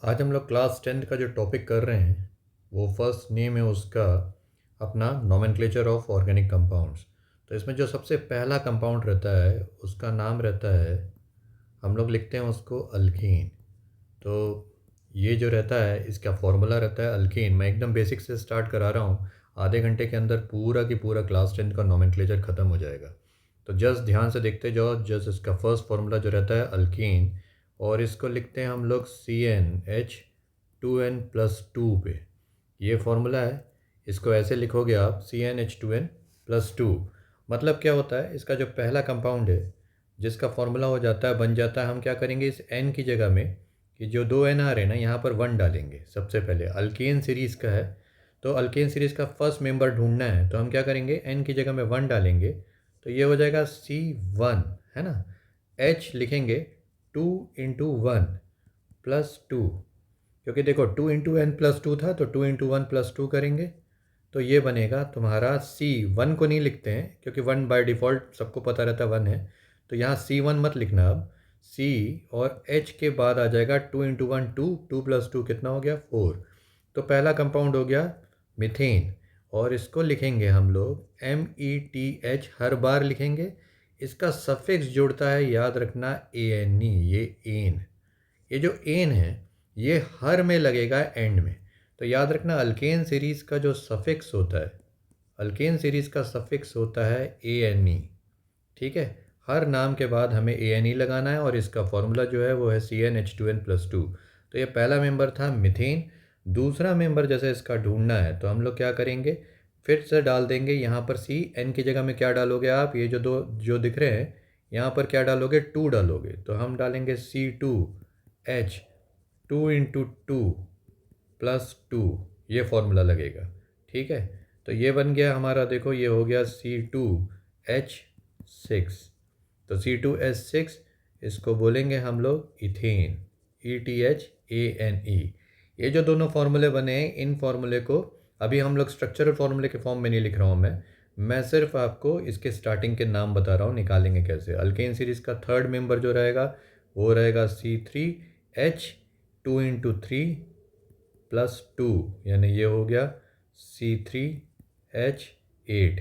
आज हम लोग क्लास 10th का जो टॉपिक कर रहे हैं वो फर्स्ट नेम है उसका अपना नोमेनक्लेचर ऑफ ऑर्गेनिक कंपाउंड्स। तो इसमें जो सबसे पहला कंपाउंड रहता है उसका नाम रहता है, हम लोग लिखते हैं उसको अल्कीन। तो ये जो रहता है इसका फॉर्मूला रहता है अल्कीन। मैं एकदम बेसिक से स्टार्ट करा रहा हूँ, आधे घंटे के अंदर पूरा की पूरा क्लास 10th का नोमेनक्लेचर ख़त्म हो जाएगा। तो जस्ट ध्यान से देखते जाओ। जस्ट इसका फर्स्ट फार्मूला जो रहता है अल्कीन, और इसको लिखते हैं हम लोग CnH2n+2 पे। ये फार्मूला है, इसको ऐसे लिखोगे आप CnH2n+2। मतलब क्या होता है, इसका जो पहला कंपाउंड है जिसका फार्मूला हो जाता है बन जाता है, हम क्या करेंगे इस n की जगह में कि जो दो एन आ रहे हैं ना यहाँ पर 1 डालेंगे। सबसे पहले अल्केन सीरीज़ का है तो अल्केन सीरीज़ का फर्स्ट मेंबर ढूंढना है, तो हम क्या करेंगे n की जगह में 1 डालेंगे, तो ये हो जाएगा C1, है ना। H लिखेंगे 2 × 1 + 2, क्योंकि देखो 2 × n+2 था तो 2 × 1 + 2 करेंगे तो ये बनेगा तुम्हारा C1 को नहीं लिखते हैं क्योंकि 1 बाय डिफ़ॉल्ट सबको पता रहता है 1 है, तो यहाँ C1 मत लिखना। अब C और H के बाद आ जाएगा 2 × 1 2, 2 + 2 कितना हो गया 4। तो पहला कंपाउंड हो गया मीथेन, और इसको लिखेंगे हम लोग METH, हर बार लिखेंगे। इसका सफिक्स जुड़ता है, याद रखना ANE, ये एन, ये जो एन है ये हर में लगेगा एंड में। तो याद रखना अल्केन सीरीज़ का जो सफिक्स होता है, अल्केन सीरीज़ का सफिक्स होता है ANE। ठीक है, हर नाम के बाद हमें ANE लगाना है और इसका फॉर्मूला जो है वो है CnH2n+2। तो ये पहला मेंबर था मिथेन। दूसरा मेंबर जैसे इसका ढूंढना है तो हम लोग क्या करेंगे, फिर से डाल देंगे यहाँ पर C। N की जगह में क्या डालोगे आप, ये जो दो जो दिख रहे हैं यहाँ पर क्या डालोगे, 2 डालोगे, तो हम डालेंगे C2H, 2 × 2 + 2, ये फॉर्मूला लगेगा। ठीक है, तो ये बन गया हमारा, देखो ये हो गया C2H6। तो C2H6 इसको बोलेंगे हम लोग इथेन, ETHANE। ये जो दोनों फार्मूले बने हैं इन फार्मूले को अभी हम लोग स्ट्रक्चरल फार्मूले के फॉर्म में नहीं लिख रहा हूँ मैं सिर्फ आपको इसके स्टार्टिंग के नाम बता रहा हूँ निकालेंगे कैसे। अल्केन सीरीज़ का थर्ड मेंबर जो रहेगा वो रहेगा C3H, 2 × 3 + 2, यानी ये हो गया C3H8।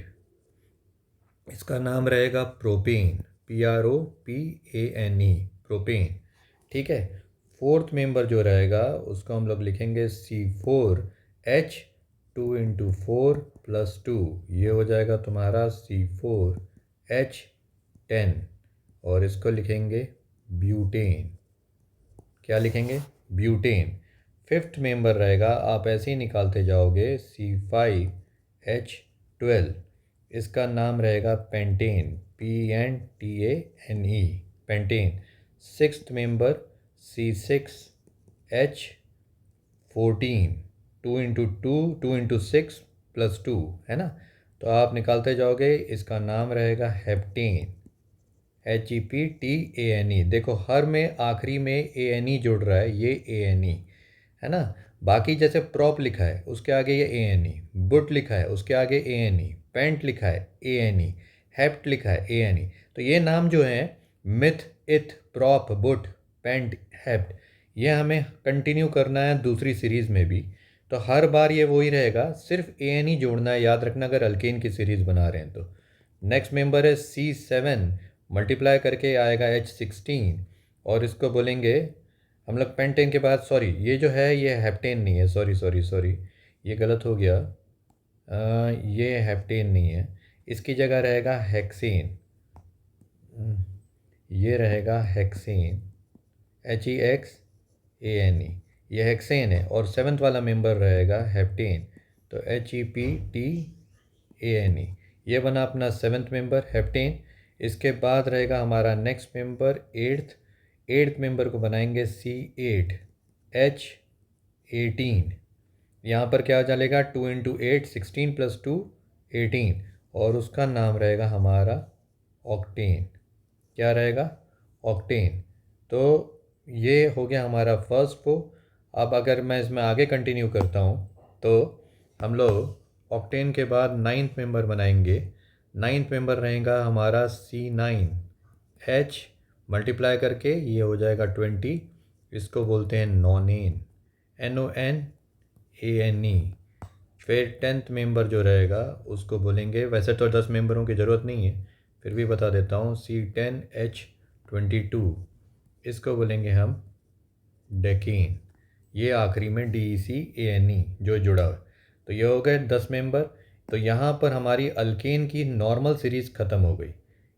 इसका नाम रहेगा प्रोपेन, PROPANE, प्रोपेन। ठीक है, फोर्थ मेंबर जो रहेगा उसको हम लोग लिखेंगे C4H, 2 × 4 + 2, ये हो जाएगा तुम्हारा C4H10, और इसको लिखेंगे ब्यूटेन। क्या लिखेंगे, ब्यूटेन। फिफ्थ मेंबर रहेगा, आप ऐसे ही निकालते जाओगे, C5H12, इसका नाम रहेगा pentane, PNTANE, pentane. Sixth member C6H14, 2 × 6 + 2, है ना। तो आप निकालते जाओगे, इसका नाम रहेगा हेप्टेन, HEPTANE। देखो हर में आखिरी में ANE जुड़ रहा है, ये ANE है ना। बाकी जैसे प्रॉप लिखा है उसके आगे ये ANE, बुट लिखा है उसके आगे ANE, पेंट लिखा है ANE, हेप्ट लिखा है ANE। तो ये नाम जो है मिथ, इथ, प्रॉप, बुट, पेंट, हेप्ट, ये हमें कंटिन्यू करना है दूसरी सीरीज़ में भी। तो हर बार ये वही रहेगा, सिर्फ ANE जोड़ना है, याद रखना अगर अल्केन की सीरीज़ बना रहे हैं तो। नेक्स्ट मेंबर है C7, मल्टीप्लाई करके आएगा H16, और इसको बोलेंगे हम लोग पेंटेन के बाद, सॉरी ये जो है ये हेप्टेन नहीं है, सॉरी सॉरी सॉरी, ये गलत हो गया। ये हेप्टेन नहीं है, इसकी जगह रहेगा हेक्सेन। ये रहेगा हेक्सेन, HEXANE, ये हेक्सेन है। और सेवन्थ वाला मेंबर रहेगा हेप्टेन, तो HEPTANE, ये बना अपना सेवन्थ मेंबर हेप्टेन। इसके बाद रहेगा हमारा नेक्स्ट मेंबर एट्थ मेंबर को बनाएंगे C8H18। यहाँ पर क्या चलेगा, 2 × 8 16 + 2 18, और उसका नाम रहेगा हमारा ऑक्टेन। क्या रहेगा, ऑक्टेन। तो ये हो गया हमारा फर्स्ट वो। अब अगर मैं इसमें आगे कंटिन्यू करता हूँ तो हम लोग ऑक्टेन के बाद नाइन्थ मेंबर बनाएंगे। नाइन्थ मेंबर रहेगा हमारा C9H, मल्टीप्लाई करके ये हो जाएगा 20, इसको बोलते हैं नॉनेन, NONANE। फिर 10th मेंबर जो रहेगा उसको बोलेंगे, वैसे तो 10 मेंबरों की ज़रूरत नहीं है, फिर भी बता देता हूँ, C10H22, इसको बोलेंगे हम डेकीन। ये आखिरी में DECANE जो जुड़ा हुआ है। तो ये हो गए 10 मेंबर। तो यहाँ पर हमारी अल्केन की नॉर्मल सीरीज़ ख़त्म हो गई।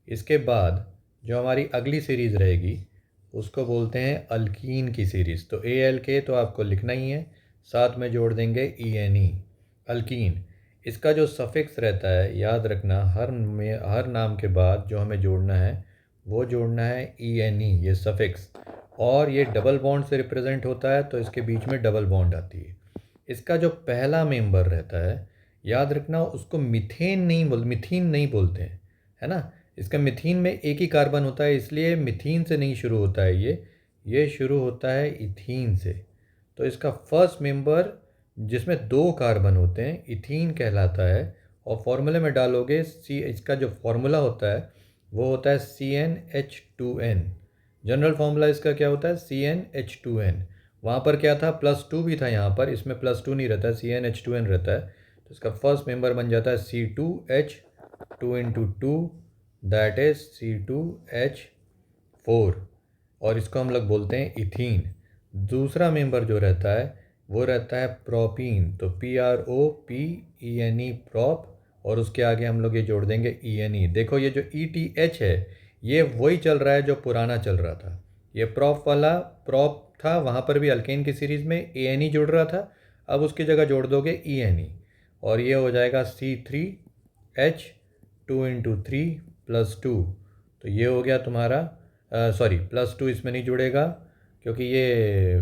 इसके बाद जो हमारी अगली सीरीज़ रहेगी उसको बोलते हैं अल्कीन की सीरीज़। तो ALK तो आपको लिखना ही है, साथ में जोड़ देंगे ENE, अल्कीन। इसका जो सफिक्स रहता है याद रखना, हर नाम के बाद जो हमें जोड़ना है वो जोड़ना है ENE, ये सफिक्स। और ये डबल बॉन्ड से रिप्रेजेंट होता है तो इसके बीच में डबल बॉन्ड आती है। इसका जो पहला मेंबर रहता है याद रखना, उसको मिथीन नहीं बोलते हैं, है ना। इसका मिथीन में एक ही कार्बन होता है, इसलिए मिथीन से नहीं शुरू होता है, ये शुरू होता है इथीन से। तो इसका फर्स्ट मेंबर जिसमें 2 कार्बन होते हैं इथीन कहलाता है। और फॉर्मूले में डालोगे इसका जो फॉर्मूला होता है वो होता है CnH2n। जनरल फार्मूला इसका क्या होता है, CnH2n। वहाँ पर क्या था, +2 भी था, यहाँ पर इसमें +2 नहीं रहता है, CnH2n रहता है। तो इसका फर्स्ट मेंबर बन जाता है C2H2 दैट इज C2H4, और इसको हम लोग बोलते हैं इथीन। दूसरा मेंबर जो रहता है वो रहता है प्रोपीन, तो PROPENE, प्रोप, और उसके आगे हम लोग ये जोड़ देंगे ENE। देखो ये जो ETH है ये वही चल रहा है जो पुराना चल रहा था, ये प्रोप वाला प्रोप था, वहाँ पर भी अल्केन की सीरीज़ में ANE जुड़ रहा था, अब उसकी जगह जोड़ दोगे ENE, और ये हो जाएगा C3H2 × 3 + 2। तो ये हो गया तुम्हारा, सॉरी +2 इसमें नहीं जुड़ेगा क्योंकि ये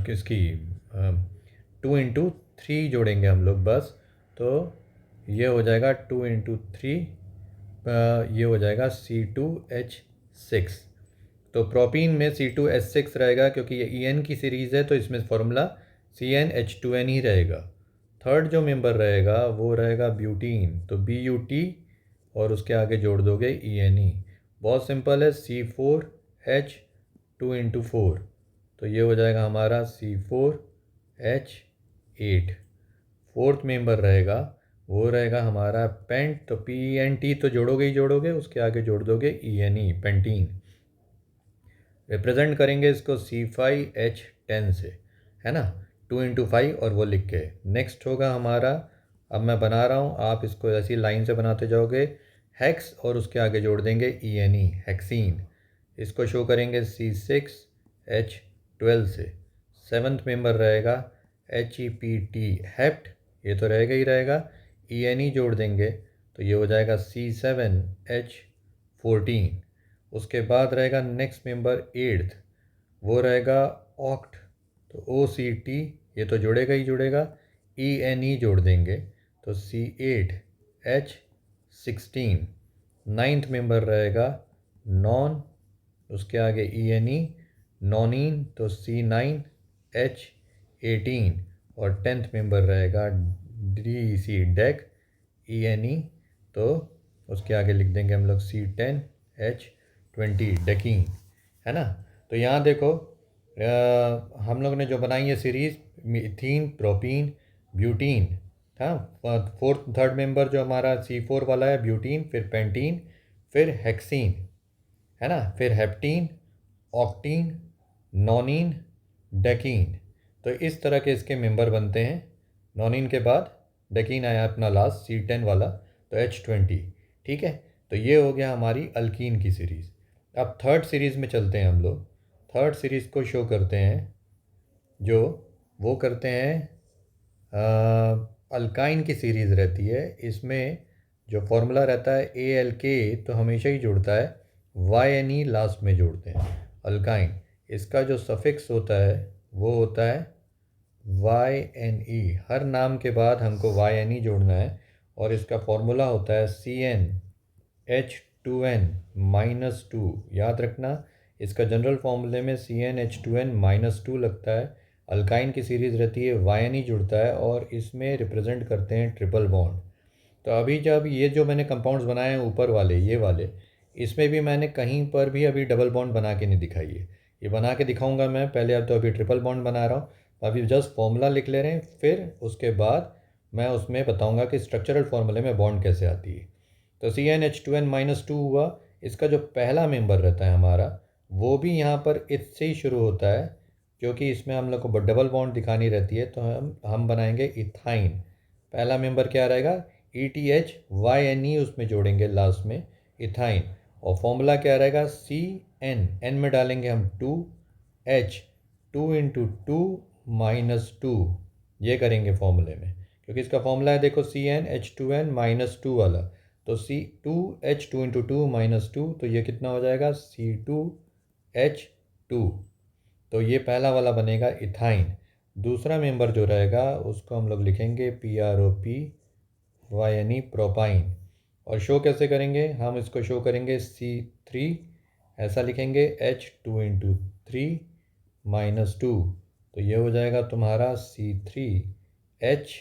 इसकी 2 × 3 जोड़ेंगे हम लोग बस। तो ये हो जाएगा 2 × 3, ये हो जाएगा C2H6। तो प्रोपीन में C2H6 रहेगा क्योंकि ये EN की सीरीज़ है, तो इसमें फॉर्मूला CnH2n ही रहेगा। थर्ड जो मेंबर रहेगा वो रहेगा ब्यूटीन, तो BUT, और उसके आगे जोड़ दोगे ENE। बहुत सिंपल है, C4H2 × 4, तो ये हो जाएगा हमारा C4H8। फोर्थ मेंबर रहेगा वो रहेगा हमारा पेंट, तो PENT तो जोड़ोगे ही जोड़ोगे, उसके आगे जोड़ दोगे ENE, पेंटीन। रिप्रेजेंट करेंगे इसको C5H10 से, है ना, 2 × 5, और वो लिख के नेक्स्ट होगा हमारा। अब मैं बना रहा हूँ, आप इसको ऐसी लाइन से बनाते जाओगे, हेक्स, और उसके आगे जोड़ देंगे ENE, हेक्सीन। इसको शो करेंगे C6H12 से। सेवन्थ मेंबर रहेगा HEPT, हेप्ट, ये तो रहेगा ही रहेगा, ENE जोड़ देंगे तो ये हो जाएगा C7H14। उसके बाद रहेगा नेक्स्ट मेंबर 8th, वो रहेगा ऑक्ट, तो OCT, ये तो जुड़ेगा ही जुड़ेगा, ENE जोड़ देंगे तो C8H16। नाइन्थ मेंबर रहेगा नॉन, उसके आगे ENE, नॉनीन, तो C9H18। और 10th मेंबर रहेगा DEC, डेक, ENE, तो उसके आगे लिख देंगे हम लोग C10H20, डेकीन, है ना। तो यहाँ देखो हम लोग ने जो बनाई है सीरीज़, मिथीन, प्रोपीन, ब्यूटीन था। थर्ड मेंबर जो हमारा C4 वाला है ब्यूटीन, फिर पेंटीन, फिर हेक्सीन, है ना, फिर हेप्टीन, ऑक्टीन, नॉनीन, डेकीन। तो इस तरह के इसके मेंबर बनते हैं। नॉनीन के बाद डेकीन आया अपना लास्ट C10 वाला, तो H20, ठीक है। तो ये हो गया हमारी अल्कीन की सीरीज़। अब थर्ड सीरीज़ में चलते हैं हम लोग। थर्ड सीरीज़ को शो करते हैं, जो वो करते हैं अल्काइन की सीरीज़ रहती है। इसमें जो फॉर्मूला रहता है ALK तो हमेशा ही जुड़ता है, YNE लास्ट में जोड़ते हैं अल्काइन। इसका जो सफिक्स होता है वो होता है YNE, हर नाम के बाद हमको YNE जोड़ना है, और इसका फॉर्मूला होता है CnH2n-2। याद रखना, इसका जनरल फार्मूले में CnH2n-2 लगता है। अल्काइन की सीरीज़ रहती है, YNE जुड़ता है, और इसमें रिप्रेजेंट करते हैं ट्रिपल बॉन्ड। तो अभी जब ये जो मैंने कंपाउंड्स बनाए हैं ऊपर वाले, ये वाले, इसमें भी मैंने कहीं पर भी अभी डबल बॉन्ड बना के नहीं दिखाई है। ये बना के दिखाऊंगा मैं, पहले अब तो अभी ट्रिपल बॉन्ड बना रहा हूँ, अभी जस्ट फॉर्मूला लिख ले रहे हैं, फिर उसके बाद मैं उसमें बताऊंगा कि स्ट्रक्चरल फार्मूले में बॉन्ड कैसे आती है। तो CnH2n-2 हुआ, इसका जो पहला मेंबर रहता है हमारा वो भी यहाँ पर इससे ही शुरू होता है, क्योंकि इसमें हम लोग को डबल बॉन्ड दिखानी रहती है, तो हम बनाएंगे इथाइन। पहला मेंबर क्या रहेगा, ETHYNE, उसमें जोड़ेंगे लास्ट में इथाइन, और फॉर्मूला क्या रहेगा, CN में डालेंगे हम 2H, 2 × 2 -2, ये करेंगे फॉर्मूले में, क्योंकि इसका फॉर्मूला है देखो CnH2n-2 वाला, तो C2H 2 × 2 -2, तो ये कितना हो जाएगा C2H2, तो ये पहला वाला बनेगा इथाइन। दूसरा मेंबर जो रहेगा उसको हम लोग लिखेंगे PROPYNE, प्रोपाइन, और शो कैसे करेंगे, हम इसको शो करेंगे C3, ऐसा लिखेंगे H 2 × 3 -2, तो ये हो जाएगा तुम्हारा C3H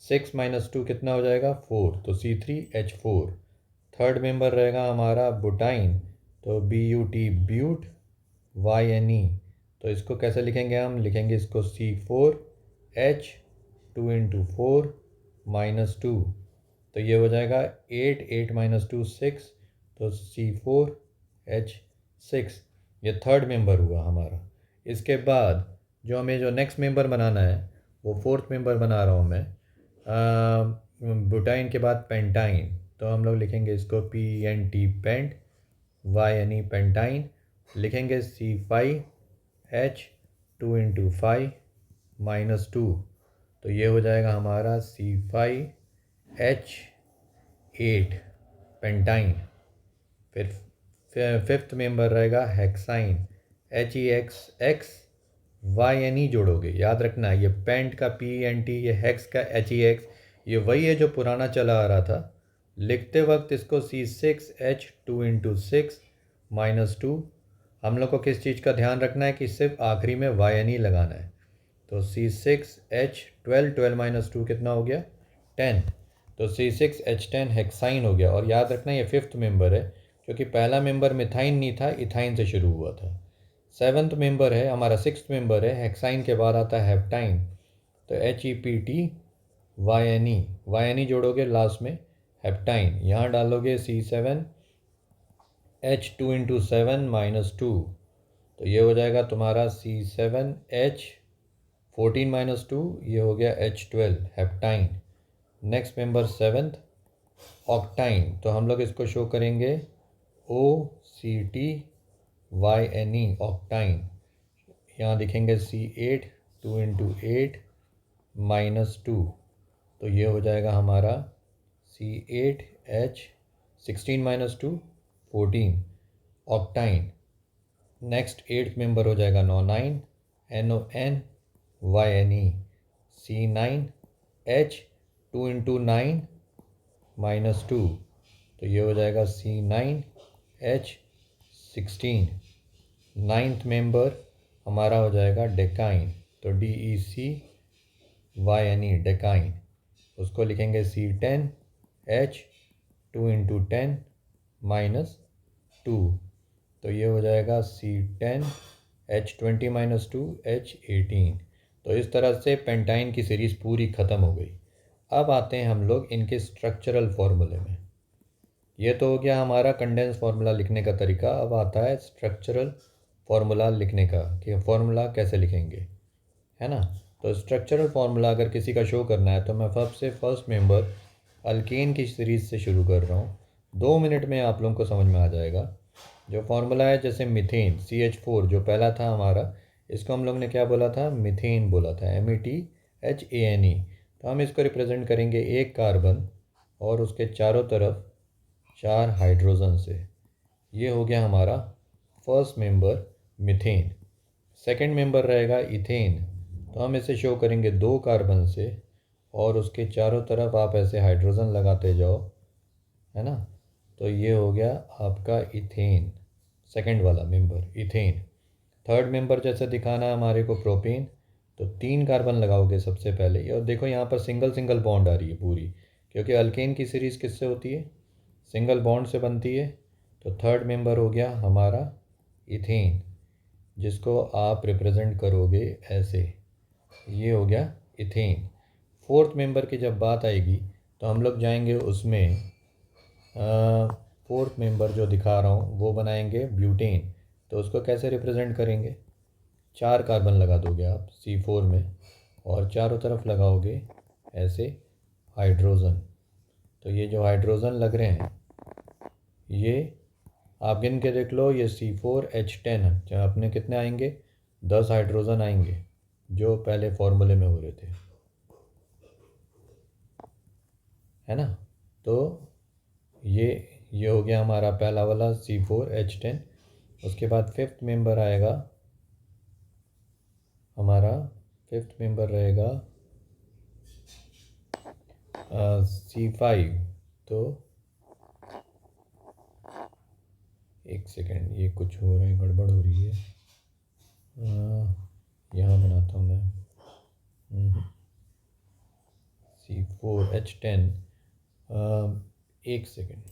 6 -2 कितना हो जाएगा 4, तो C3H4। थर्ड मेंबर रहेगा हमारा बुटाइन, तो BUT, ब्यूट, YNE, तो इसको कैसे लिखेंगे, हम लिखेंगे इसको C4H 2 × 4 -2, तो ये हो जाएगा 8, 8 -2 6, तो C4H6, ये थर्ड मेंबर हुआ हमारा। इसके बाद जो हमें जो नेक्स्ट मेंबर बनाना है वो फोर्थ मेंबर बना रहा हूँ मैं, बुटाइन के बाद पेंटाइन, तो हम लोग लिखेंगे इसको PNT, पेंट, YNE, पेंटाइन, लिखेंगे C5H 2 × 5 -2, तो ये हो जाएगा हमारा C5H8, पेंटाइन। फिर फिफ्थ मेंबर रहेगा हेक्साइन, HEXX, YNE जोड़ोगे, याद रखना ये पेंट का PNT, ये हेक्स का HEX, ये वही है जो पुराना चला आ रहा था, लिखते वक्त इसको C6H 2 × 6 -2, हम लोग को किस चीज़ का ध्यान रखना है कि सिर्फ आखिरी में YNE लगाना है, तो C6H 12, 12 -2 कितना हो गया 10, तो C6H10 हेक्साइन हो गया। और याद रखना ये फिफ्थ मेंबर है, क्योंकि पहला मेंबर मिथाइन नहीं था, इथाइन से शुरू हुआ था। सेवन्थ मेंबर है हमारा, सिक्स्थ मेंबर है, हेक्साइन के बाद आता है हेप्टाइन, तो HEPT YNE जोड़ोगे लास्ट में हेप्टाइन, यहाँ डालोगे C7H 2 × 7 -2, तो ये हो जाएगा तुम्हारा C7H 14 -2, ये हो गया H12 heptyne. Next member seventh ऑक्टाइन, तो हम लोग इसको शो करेंगे OCTYNE, ऑक्टाइन, यहाँ दिखेंगे C8 2 × 8 -2, तो ये हो जाएगा हमारा C8H 16 -2 14, ऑक्टाइन। नेक्स्ट एट्थ मेंबर हो जाएगा नॉनाइन, NONYNE, C9H 2 × 9 -2, तो ये हो जाएगा C9H 16। नाइन्थ मेंबर हमारा हो जाएगा डेकाइन, तो DECYNE, डेकाइन, उसको लिखेंगे C10H 2 × 10 -2, तो ये हो जाएगा C10H 20 -2 H18। तो इस तरह से पेंटाइन की सीरीज़ पूरी ख़त्म हो गई। अब आते हैं हम लोग इनके स्ट्रक्चरल फार्मूले में। ये तो हो गया हमारा कंडेंस फार्मूला लिखने का तरीका, अब आता है स्ट्रक्चरल फार्मूला लिखने का, कि फार्मूला कैसे लिखेंगे, है ना। तो स्ट्रक्चरल फार्मूला अगर किसी का शो करना है तो मैं फर्स्ट मेंबर अल्केन की सीरीज़ से शुरू कर रहा हूँ, 2 मिनट में आप लोगों को समझ में आ जाएगा। जो फार्मूला है, जैसे मीथेन CH4 जो पहला था हमारा, इसको हम लोग ने क्या बोला था, मीथेन बोला था, METHANE, तो हम इसको रिप्रेजेंट करेंगे एक कार्बन और उसके चारों तरफ 4 हाइड्रोजन से। ये हो गया हमारा first member methane. Second member रहेगा इथेन, तो हम इसे शो करेंगे 2 कार्बन से और उसके चारों तरफ आप ऐसे हाइड्रोजन लगाते जाओ, है ना, तो ये हो गया आपका इथेन, सेकंड वाला मेंबर इथेन। थर्ड मेंबर जैसे दिखाना है हमारे को प्रोपेन, तो 3 कार्बन लगाओगे सबसे पहले, और देखो यहाँ पर सिंगल सिंगल बॉन्ड आ रही है पूरी, क्योंकि अल्केन की सीरीज़ किससे होती है, सिंगल बॉन्ड से बनती है। तो थर्ड मेंबर हो गया हमारा इथेन, जिसको आप रिप्रेजेंट करोगे ऐसे, ये हो गया इथेन। फोर्थ मेंबर की जब बात आएगी तो हम लोग जाएंगे उसमें, फोर्थ मेंबर जो दिखा रहा हूँ वो बनाएंगे ब्यूटेन। तो उसको कैसे रिप्रेजेंट करेंगे, 4 कार्बन लगा दोगे आप C4 में और चारों तरफ लगाओगे ऐसे हाइड्रोजन। तो ये जो हाइड्रोजन लग रहे हैं ये आप गिन के देख लो, ये C4H10 है, अपने कितने आएंगे, 10 हाइड्रोजन आएंगे जो पहले फॉर्मूले में हो रहे थे, है ना। तो ये हो गया हमारा पहला वाला C4H10। उसके बाद फिफ्थ मेंबर आएगा हमारा, फिफ्थ मेंबर रहेगा C5। तो एक सेकेंड, ये कुछ हो रहा है, गड़बड़ हो रही है, यहाँ बनाता हूँ मैं। C4H10, एक सेकेंड,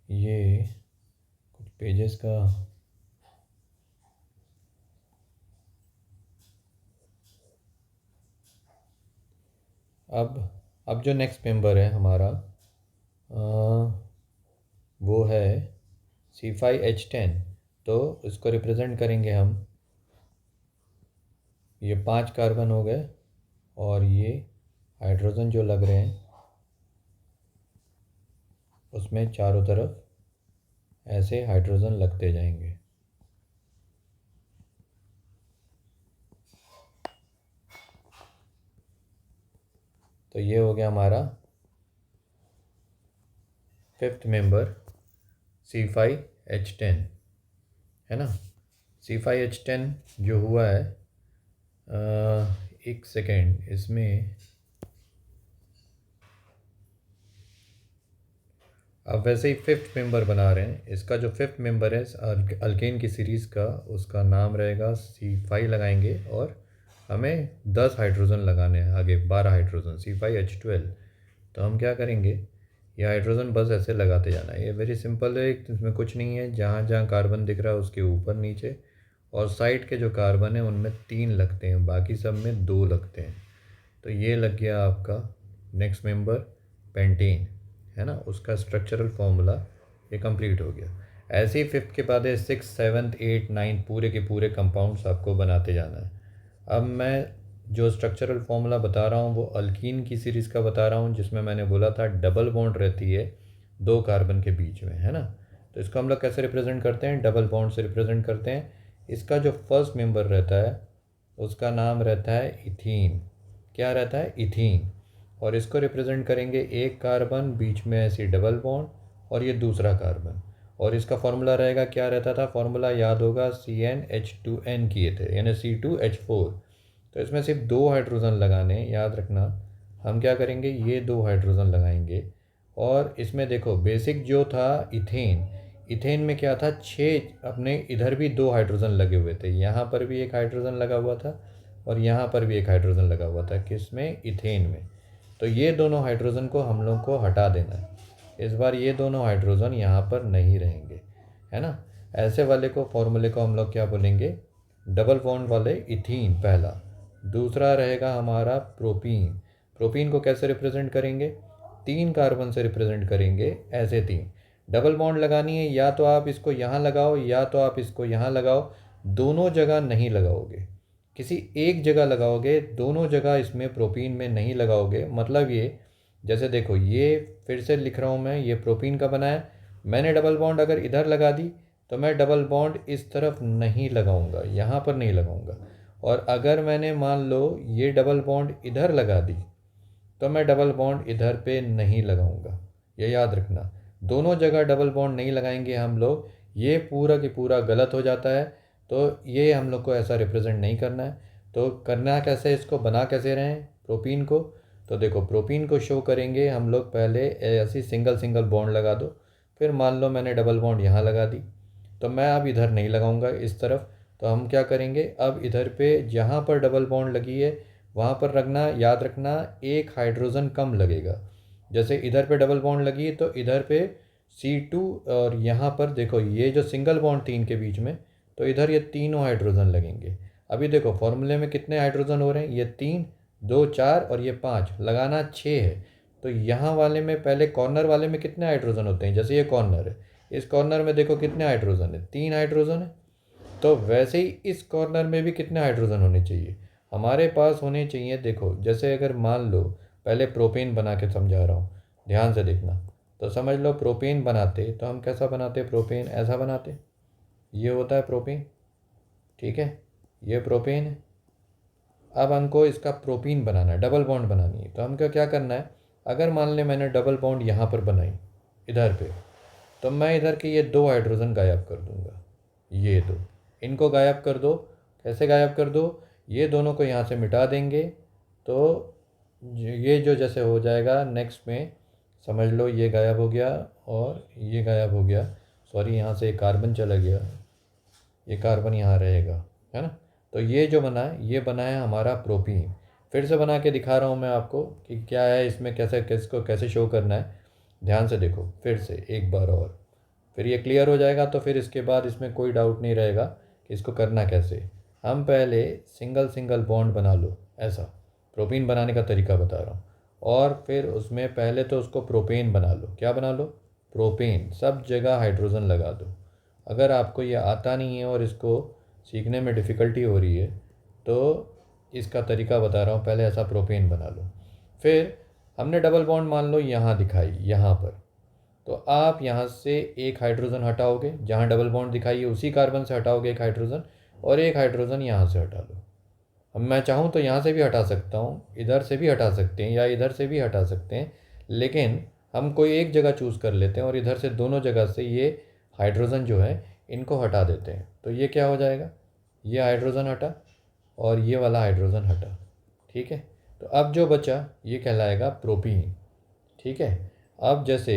ये कुछ पेजेस का, अब जो नेक्स्ट मेंबर है हमारा वो है C5H10। तो इसको रिप्रेजेंट करेंगे हम, ये 5 कार्बन हो गए और ये हाइड्रोजन जो लग रहे हैं उसमें चारों तरफ ऐसे हाइड्रोजन लगते जाएंगे। तो ये हो गया हमारा फिफ्थ मेंबर C5H10, है ना। C5H10 जो हुआ है, एक सेकेंड, इसमें अब वैसे ही फिफ्थ मेंबर बना रहे हैं, इसका जो फिफ्थ मेंबर है अल्केन की सीरीज़ का, उसका नाम रहेगा C5 लगाएंगे और हमें 10 हाइड्रोजन लगाने हैं आगे, 12 हाइड्रोजन, C5H12। तो हम क्या करेंगे, ये हाइड्रोजन बस ऐसे लगाते जाना है, ये वेरी सिंपल है, इसमें कुछ नहीं है। जहाँ जहाँ कार्बन दिख रहा है उसके ऊपर नीचे और साइड के जो कार्बन है उनमें 3 लगते हैं, बाकी सब में 2 लगते हैं। तो ये लग गया आपका नेक्स्ट मेंबर पेंटेन, है ना, उसका स्ट्रक्चरल फॉर्मूला ये कंप्लीट हो गया। ऐसे ही फिफ्थ के बाद है 6, 7, 8, 9 पूरे के पूरे कंपाउंड्स आपको बनाते जाना है। अब मैं जो स्ट्रक्चरल फॉर्मूला बता रहा हूँ वो अल्कीन की सीरीज़ का बता रहा हूँ, जिसमें मैंने बोला था डबल बॉन्ड रहती है 2 कार्बन के बीच में, है ना। तो इसको हम लोग कैसे रिप्रेजेंट करते हैं, डबल बॉन्ड से रिप्रेजेंट करते हैं। इसका जो फर्स्ट मेंबर रहता है उसका नाम रहता है इथीन, क्या रहता है, इथीन। और इसको रिप्रेजेंट करेंगे एक कार्बन बीच में ऐसी डबल बॉन्ड और ये दूसरा कार्बन, और इसका फॉर्मूला रहेगा, क्या रहता था फॉर्मूला, याद होगा, CnH2n किए थे, यानी C2H4। तो इसमें सिर्फ 2 हाइड्रोजन लगाने, याद रखना। हम क्या करेंगे, ये 2 हाइड्रोजन लगाएंगे और इसमें देखो बेसिक जो था इथेन, इथेन में क्या था, 6 अपने इधर भी 2 हाइड्रोजन लगे हुए थे, यहाँ पर भी एक हाइड्रोजन लगा हुआ था और यहाँ पर भी एक हाइड्रोजन लगा हुआ था, किसमें, इथेन में। तो ये दोनों हाइड्रोजन को हम लोग को हटा देना है। इस बार ये दोनों हाइड्रोजन यहाँ पर नहीं रहेंगे, है ना। ऐसे वाले को फॉर्मूले को हम लोग क्या बोलेंगे, डबल बॉन्ड वाले इथीन पहला। दूसरा रहेगा हमारा प्रोपीन। प्रोपीन को कैसे रिप्रेजेंट करेंगे, 3 कार्बन से रिप्रेजेंट करेंगे, ऐसे 3 डबल बॉन्ड लगानी है, या तो आप इसको यहाँ लगाओ या तो आप इसको यहाँ लगाओ, दोनों जगह नहीं लगाओगे, किसी एक जगह लगाओगे, दोनों जगह इसमें प्रोपीन में नहीं लगाओगे। मतलब ये, जैसे देखो ये फिर से लिख रहा हूँ मैं, ये प्रोपीन का बना है, मैंने डबल बॉन्ड अगर इधर लगा दी तो मैं डबल बॉन्ड इस तरफ नहीं लगाऊंगा, यहाँ पर नहीं लगाऊंगा। और अगर मैंने मान लो ये डबल बॉन्ड इधर लगा दी तो मैं डबल बॉन्ड इधर पे नहीं लगाऊंगा, ये याद रखना। दोनों जगह डबल बॉन्ड नहीं लगाएंगे हम लोग, ये पूरा की पूरा गलत हो जाता है। तो ये हम लोग को ऐसा रिप्रेजेंट नहीं करना है। तो करना कैसे, इसको बना कैसे रहे हैं प्रोपीन को, तो देखो प्रोपीन को शो करेंगे हम लोग, पहले ऐसी सिंगल सिंगल बॉन्ड लगा दो, फिर मान लो मैंने डबल बॉन्ड यहाँ लगा दी, तो मैं अब इधर नहीं लगाऊंगा इस तरफ। तो हम क्या करेंगे, अब इधर पे जहाँ पर डबल बॉन्ड लगी है वहाँ पर रखना, याद रखना एक हाइड्रोजन कम लगेगा। जैसे इधर पे डबल बॉन्ड लगी तो इधर पे C2 और यहाँ पर देखो ये जो सिंगल बॉन्ड 3 के बीच में, तो इधर ये तीनों हाइड्रोजन लगेंगे। अभी देखो फॉर्मूले में कितने हाइड्रोजन हो रहे हैं, ये 3, 2 4 और ये 5, लगाना 6 है। तो यहाँ वाले में पहले कॉर्नर वाले में कितने हाइड्रोजन होते हैं, जैसे ये कॉर्नर है, इस कॉर्नर में देखो कितने हाइड्रोजन है, 3 हाइड्रोजन है। तो वैसे ही इस कॉर्नर में भी कितने हाइड्रोजन होने चाहिए, हमारे पास होने चाहिए। देखो जैसे अगर मान लो, पहले प्रोपेन बना के समझा रहा हूँ, ध्यान से देखना। तो समझ लो प्रोपेन बनाते तो हम कैसा बनाते, प्रोपेन ऐसा बनाते, ये होता है प्रोपेन, ठीक है, ये प्रोपेन है। अब हमको इसका प्रोपीन बनाना है, डबल बॉन्ड बनानी है। तो हमको क्या करना है, अगर मान ले मैंने डबल बॉन्ड यहाँ पर बनाई इधर पे, तो मैं इधर के ये 2 हाइड्रोजन गायब कर दूंगा, ये 2, इनको गायब कर दो। कैसे गायब कर दो, ये दोनों को यहाँ से मिटा देंगे। तो ये जो जैसे हो जाएगा नेक्स्ट में, समझ लो ये गायब हो गया और ये गायब हो गया, सॉरी यहाँ से एक कार्बन चला गया, ये कार्बन यहाँ रहेगा, है ना। तो ये जो बना है, ये बना है हमारा प्रोपीन। फिर से बना के दिखा रहा हूँ मैं आपको कि क्या है इसमें, कैसे किसको कैसे शो करना है। ध्यान से देखो फिर से एक बार और, फिर ये क्लियर हो जाएगा। तो फिर इसके बाद इसमें कोई डाउट नहीं रहेगा कि इसको करना कैसे। हम पहले सिंगल सिंगल बॉन्ड बना लो, ऐसा प्रोपीन बनाने का तरीका बता रहा हूँ। और फिर उसमें पहले तो उसको प्रोपेन बना लो, क्या बना लो, प्रोपेन। सब जगह हाइड्रोजन लगा दो। अगर आपको ये आता नहीं है और इसको सीखने में डिफ़िकल्टी हो रही है, तो इसका तरीका बता रहा हूँ, पहले ऐसा प्रोपेन बना लो। फिर हमने डबल बॉन्ड मान लो यहाँ दिखाई, यहाँ पर, तो आप यहाँ से एक हाइड्रोजन हटाओगे, जहाँ डबल बॉन्ड दिखाई है उसी कार्बन से हटाओगे एक हाइड्रोजन, और एक हाइड्रोजन यहाँ से हटा लो। अब मैं चाहूँ तो यहाँ से भी हटा सकता हूँ, इधर से भी हटा सकते हैं, या इधर से भी हटा सकते हैं, लेकिन हम कोई एक जगह चूज़ कर लेते हैं और इधर से दोनों जगह से ये हाइड्रोजन जो है इनको हटा देते हैं। तो ये क्या हो जाएगा, ये हाइड्रोजन हटा और ये वाला हाइड्रोजन हटा, ठीक है। तो अब जो बचा ये कहलाएगा प्रोपीन, ठीक है। अब जैसे